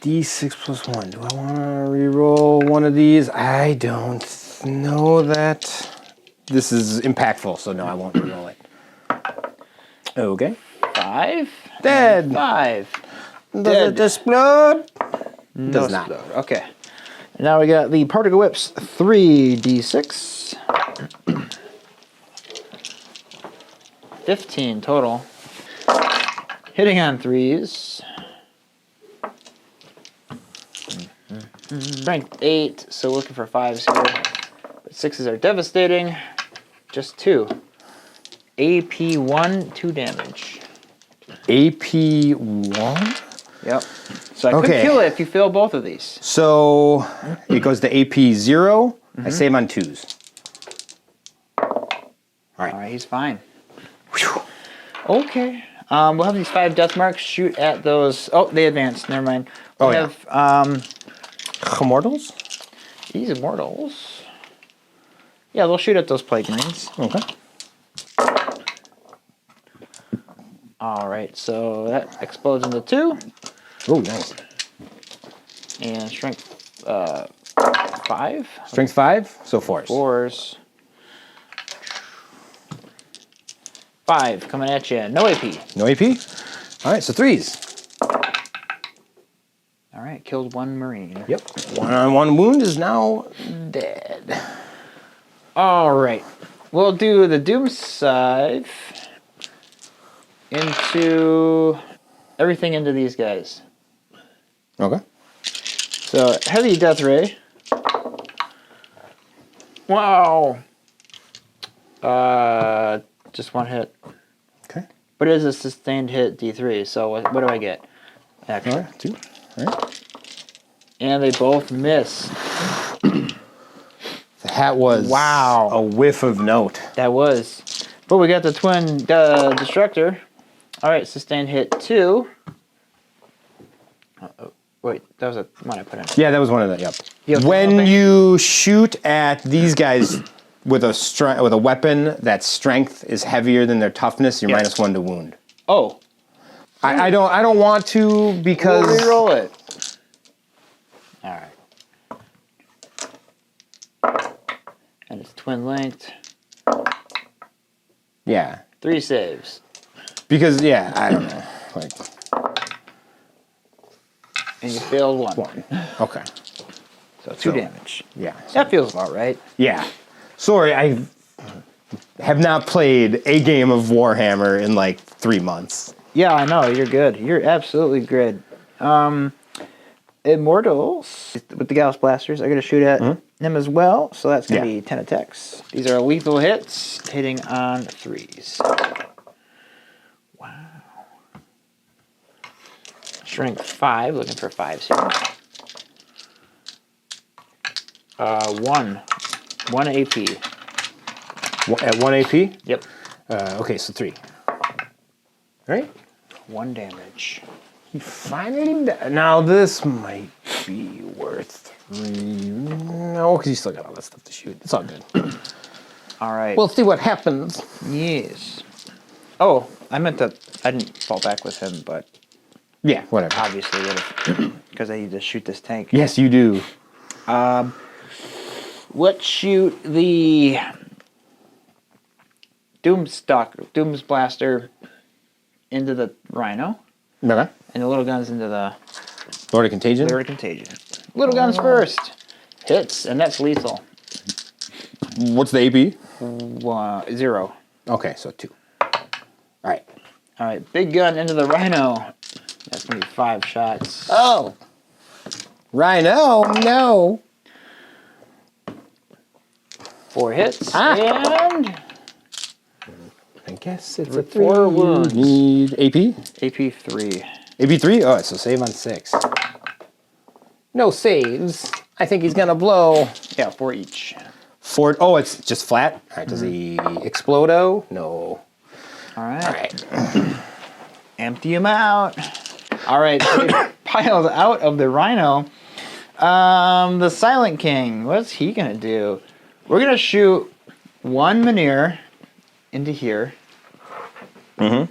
D6 plus 1. Do I want to re-roll one of these? I don't know that. This is impactful, so no, I won't re-roll it. Okay. 5. Dead. 5. Does it explode? No Does not. explode. Okay. Now we got the particle whips. 3d6. 15 total. Hitting on 3s. Strength 8, so looking for 5s here. But 6s are devastating. Just 2. AP 1, 2 damage. AP 1? Yep. So I could Okay. kill it if you fail both of these. So it goes to AP 0. I save on 2s. Alright, he's fine. Okay. We'll have these 5 death marks shoot at those. Oh, they advanced. Never mind. We'll have Immortals? these immortals. Yeah, they'll shoot at those plague marines. Okay. Alright, so that explodes into 2. Oh, nice. And strength 5. Strength 5, so 4s. 4s. 5 coming at you. No AP. No AP? All right, so 3s. Alright, killed 1 marine. Yep. 1-on-1 wound is now dead. Alright. We'll do the Doom Scythe into everything into these guys. Okay. So, heavy death ray. Wow. Just 1 hit. Okay. But it is a sustained hit D3, so what do I get? All Extra. right, 2. All right. And they both miss. That was a whiff of note. That was. But we got the twin destructor. Alright, sustained hit 2. Wait, that was a one I put in. Yeah, that was one of the, yep. You have When something? you shoot at these guys with a weapon that's strength is heavier than their toughness, you're Yes. -1 to wound. Oh. I don't want to because We'll re-roll it. Alright. And it's twin linked. yeah. 3 saves. Because yeah, I don't know. Like And you failed 1. 1. Okay. So 2 damage. Yeah. That feels about right. Yeah. Sorry, I have not played a game of Warhammer in like 3 months. Yeah, I know. You're good. You're absolutely good. Immortals with the Gauss blasters. I got to shoot at them as well. So that's going to be 10 attacks. These are lethal hits, hitting on 3s. Wow. Strength 5, looking for 5s here. 1 AP. At 1 AP? Yep. Okay, so 3. Right? 1 damage. He finally Now this might be worth 3. No, because you still got all that stuff to shoot. It's all good. All right. We'll see what happens. Yes. Oh, I didn't fall back with him, but Yeah, whatever. obviously would have, because I need to shoot this tank. Yes, you do. Let's shoot the Doom's Blaster into the Rhino, Okay. and the little guns into the Lord of Contagion? Lord of Contagion. Little guns first. Hits, and that's lethal. What's the AP? 0. Okay, so 2. All right. All right, big gun into the Rhino. That's going to be 5 shots. Oh! Rhino, no! 4 hits, and I guess it's a 4 3. wounds. Need AP? AP 3. AP 3? Oh, so save on 6. No saves. I think he's gonna blow. Yeah, 4 each. 4. Oh, it's just flat? All right, does he explodo? No. All right. All right. Empty him out. All right, so he piles out of the Rhino. The Silent King, what's he gonna do? We're gonna shoot 1 Mynir into here. Mm-hmm.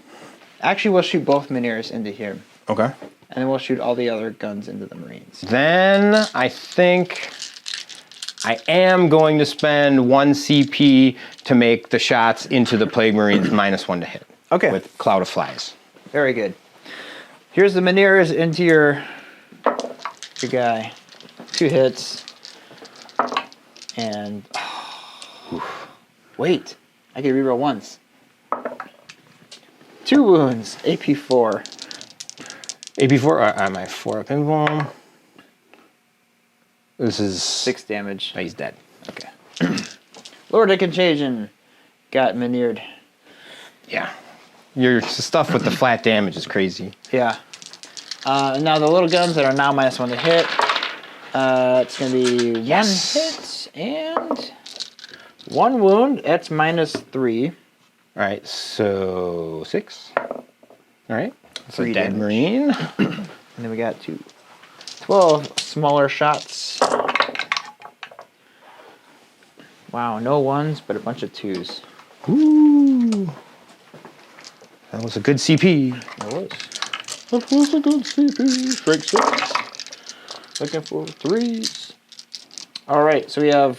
Actually, we'll shoot both Mynirs into here. Okay. And then we'll shoot all the other guns into the Marines. Then I think I am going to spend 1 CP to make the shots into the Plague Marines -1 to hit. Okay. With Cloud of Flies. Very good. Here's the Mynirs into your guy. 2 hits. And wait, I can reroll once. 2 wounds, AP 4. AP 4, am I 4 up in one? This is 6 damage. Oh, he's dead. Okay. Lord of Contagion got Mynired. Yeah. Your stuff with the flat damage is crazy. Yeah. Now the little guns that are now -1 to hit. It's gonna be 1 hit and 1 wound. That's -3. All right, so 6. All right. So 3 dead damage. Marine. And then we got 12 smaller shots. Wow, no 1s, but a bunch of 2s. Ooh. That was a good CP. That was a good CP. Strike 6. Looking for 3s. All right, so we have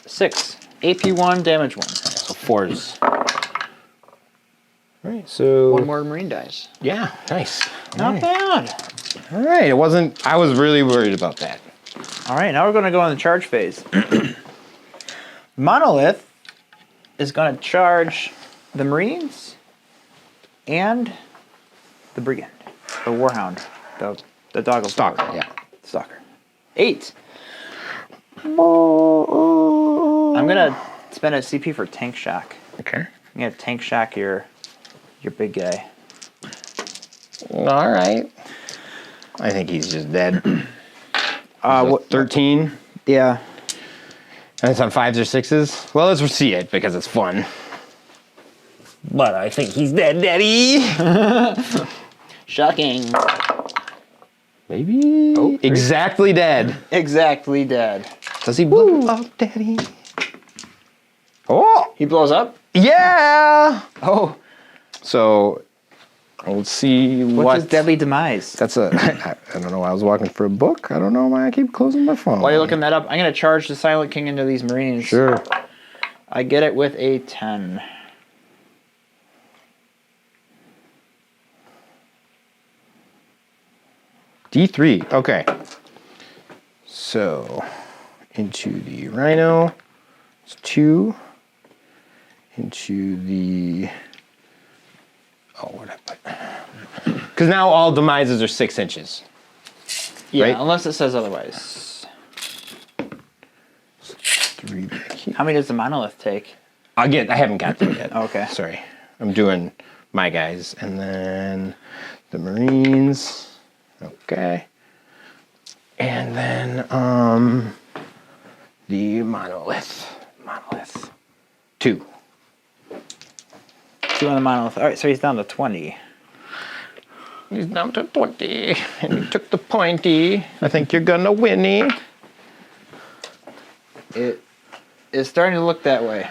6. AP 1, damage 1. So 4s. All right, so 1 more Marine dies. yeah, nice. Not bad. All right, it wasn't. I was really worried about that. All right, now we're going to go on the charge phase. Monolith is going to charge the Marines and the Brigand, the Warhound, the dog of Stalker, war. yeah. Stalker. 8. I'm going to spend a CP for Tank Shock. Okay. I'm going to Tank Shock your big guy. All right. I think he's just dead. What? 13. Yeah. And it's on 5s or 6s. Well, let's see it because it's fun. But I think he's dead, Daddy. Shocking. Maybe. Oh, exactly dead. Exactly dead. Does he blow up, Daddy? Oh, He blows up? yeah. Oh. So let's see What's his deadly demise? That's a. I don't know why I was walking for a book. I don't know why I keep closing my phone. While you're looking that up, I'm going to charge the Silent King into these Marines. Sure. I get it with a 10. D3. Okay. So into the Rhino. It's 2. Into the. Oh, what did I put? Because now all demises are 6 inches. Yeah, Right? unless it says otherwise. 3 back here. How many does the Monolith take? I haven't got there yet. Okay. Sorry. I'm doing my guys. And then the Marines. Okay. And then the Monolith. 2. 2 on the monolith. All right, so he's down to 20. He's down to 20, and he took the pointy. I think you're gonna winnie. It is starting to look that way.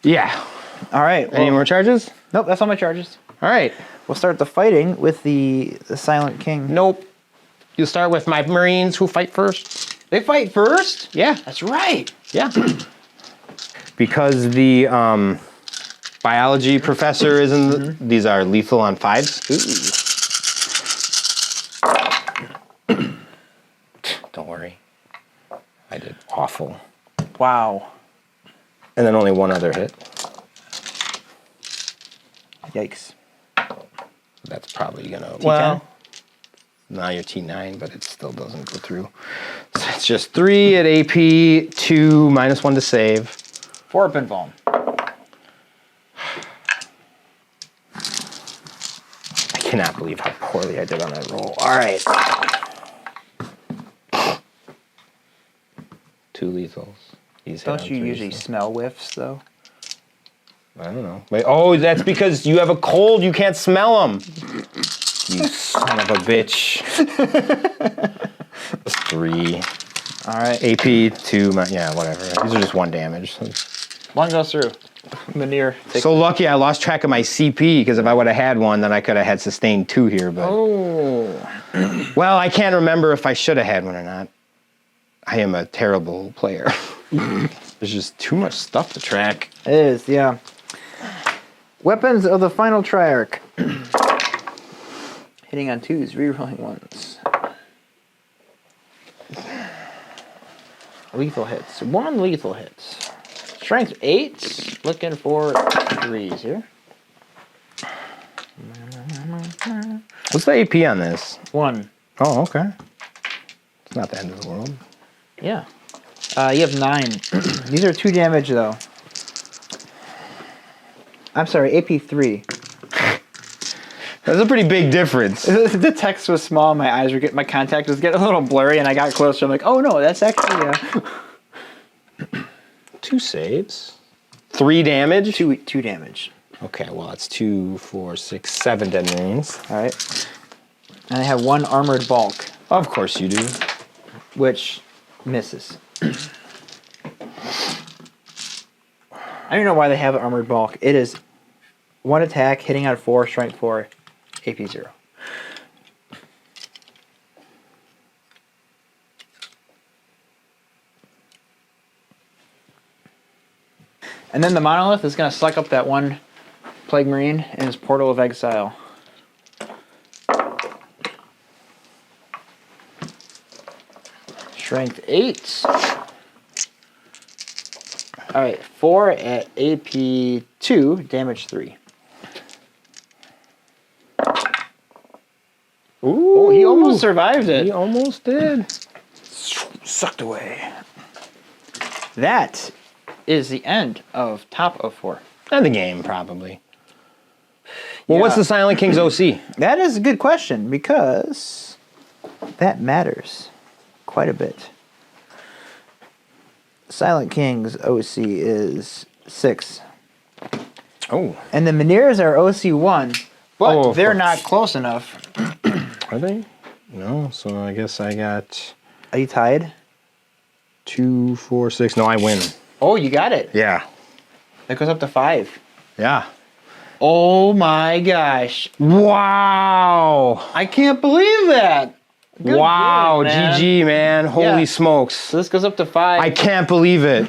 Yeah. All right. Any more charges? Nope, that's all my charges. All right. We'll start the fighting with the Silent King. Nope. You start with my Marines who fight first. They fight first? Yeah. That's right. Yeah. Because the biology professor is in these are lethal on 5s. Don't worry. I did awful. Wow. And then only one other hit. Yikes. That's probably gonna. T10? Well, now you're T9, but it still doesn't go through. So it's just 3 at AP, 2 -1 to save. 4 up in Vuln. I cannot believe how poorly I did on that roll. All right. 2 lethals. These hit Don't on you 3s, usually so- smell whiffs, though? I don't know. Wait, oh, that's because you have a cold. You can't smell them. You son of a bitch. 3. All right. AP, 2, yeah, whatever. These are just 1 damage. 1 goes through. Manir. So lucky I lost track of my CP, because if I would have had 1, then I could have had sustained 2 here. But well, I can't remember if I should have had 1 or not. I am a terrible player. There's just too much stuff to track. It is, yeah. Weapons of the final triarch. Hitting on 2s, rerolling 1s. Lethal hits. 1 lethal hits. Strength 8. Looking for 3s here. What's the AP on this? 1. Oh, okay. It's not the end of the world. Yeah. You have 9. These are 2 damage, though. I'm sorry, AP 3. That's a pretty big difference. The text was small. My eyes were getting, my contact was getting a little blurry, and I got closer. I'm like, oh no, that's actually 2 saves. 3 damage. 2 damage. Okay, well that's 2, 4, 6, 7 dead marines. All right. And I have 1 armored bulk, Of course you do. which misses. I don't know why they have armored bulk. It is 1 attack, hitting on 4, strength 4, AP 0. And then the monolith is going to suck up that 1 plague marine in his portal of exile. Strength 8. Alright, 4 at AP 2, damage 3. Ooh, Oh, he almost survived it. He almost did. Sucked away. That is the end of top of 4. And the game, probably. Well, what's Yeah. the Silent King's OC? That is a good question because that matters quite a bit. Silent King's OC is 6. Oh, And the Meniers are OC 1, but Oh, of they're course. not close enough. are they? No, so I guess I got Are you tied? 2, 4, 6. No, I win. Oh, you got it. Yeah. That goes up to 5. Yeah. Oh my gosh. Wow. I can't believe that. Good Wow. going, man. GG, man. Holy Yeah. smokes. So this goes up to 5. I can't believe it.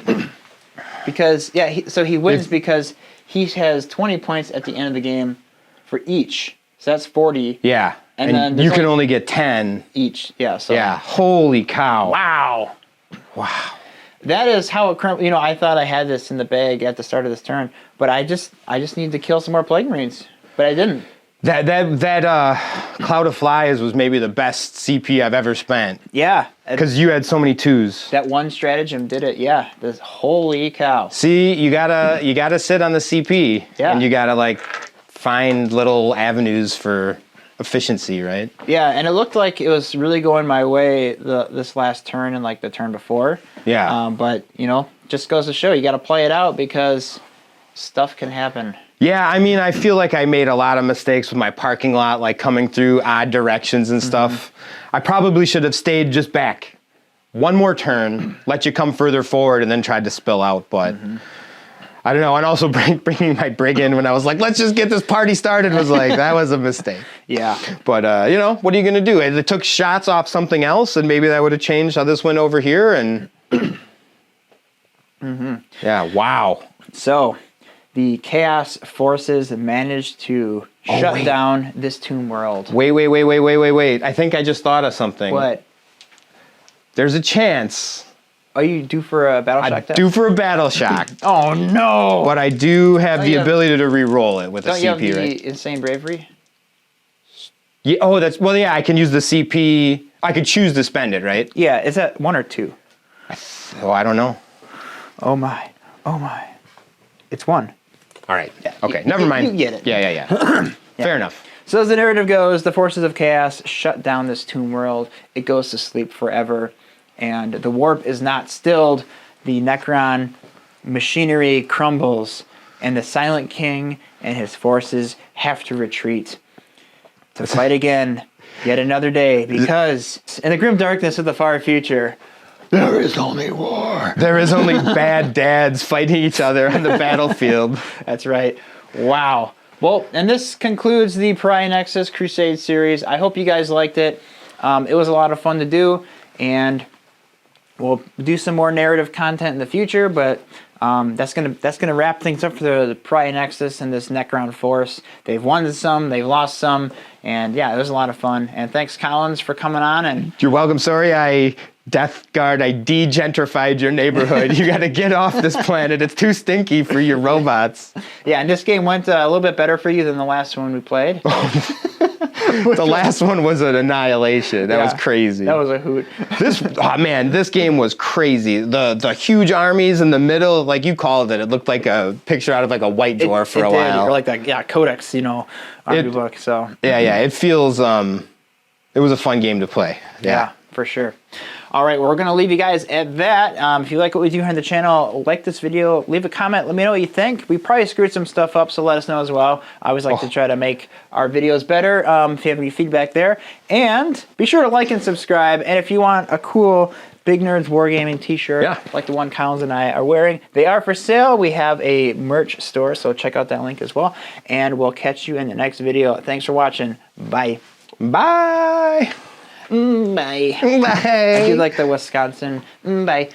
Because, yeah, so he wins because he has 20 points at the end of the game for each. So that's 40 Yeah. And And, then there's you can only- only get 10. each. Yeah, so. Yeah. Holy cow. Wow. Wow. That is how it currently, I thought I had this in the bag at the start of this turn, but I just need to kill some more Plague Marines, but I didn't. That Cloud of Flies was maybe the best CP I've ever spent. Yeah. Because you had so many 2s. That one stratagem did it, yeah. This, holy cow. See, you gotta sit on the CP. Yeah. And you gotta like find little avenues for efficiency, right? Yeah, and it looked like it was really going my way this last turn and like the turn before. Yeah. But, just goes to show you got to play it out because stuff can happen. Yeah, I mean, I feel like I made a lot of mistakes with my parking lot, like coming through odd directions and stuff. I probably should have stayed just back. One more turn, let you come further forward, and then tried to spill out, but I don't know. And also bringing my brig in when I was like, let's just get this party started was like, that was a mistake. Yeah. But, you know, what are you going to do? It took shots off something else, and maybe that would have changed how this went over here, and... Yeah, wow. So, the Chaos Forces managed to shut down this tomb world. Wait. I think I just thought of something. What? There's a chance. Are you due for a battle shock? Due for a battle shock. Oh no! But I do have the you have- ability to re-roll it with a Don't you have CP, the right? Insane Bravery? Yeah, oh, yeah, I can use the CP. I could choose to spend it, right? Yeah, is that 1 or 2? Oh, I don't know. Oh my. It's 1. All right. Yeah, Okay, you- never you- mind. you get it. Yeah. Fair enough. So as the narrative goes, the forces of chaos shut down this tomb world. It goes to sleep forever, and the warp is not stilled. The Necron machinery crumbles, and the Silent King and his forces have to retreat to fight again yet another day, because in the grim darkness of the far future, there is only war. There is only bad dads fighting each other on the battlefield. That's right. Wow. Well, and this concludes the Pariah Nexus Crusade series. I hope you guys liked it. It was a lot of fun to do, and we'll do some more narrative content in the future, but that's gonna wrap things up for the Pariah Nexus and this Necron force. They've won some, they've lost some, and yeah, it was a lot of fun. And thanks, Collins, for coming on. And You're welcome. Sorry, I de-gentrified your neighborhood. You got to get off this planet. It's too stinky for your robots. yeah, and this game went a little bit better for you than the last one we played. The last one was an annihilation. That was crazy. That was a hoot. This game was crazy. The huge armies in the middle, like you called it, it looked like a picture out of like a white dwarf for a while. Or like that, Codex, army book. So yeah, it feels. It was a fun game to play. Yeah, for sure. All right, well, we're going to leave you guys at that. If you like what we do here on the channel, like this video, leave a comment, let me know what you think. We probably screwed some stuff up, so let us know as well. I always like to try to make our videos better if you have any feedback there. And be sure to like and subscribe. And if you want a cool Big Nerds Wargaming t-shirt, like the one Collins and I are wearing, they are for sale. We have a merch store, so check out that link as well. And we'll catch you in the next video. Thanks for watching. Bye. Bye. Bye. Bye. I do like the Wisconsin. Bye.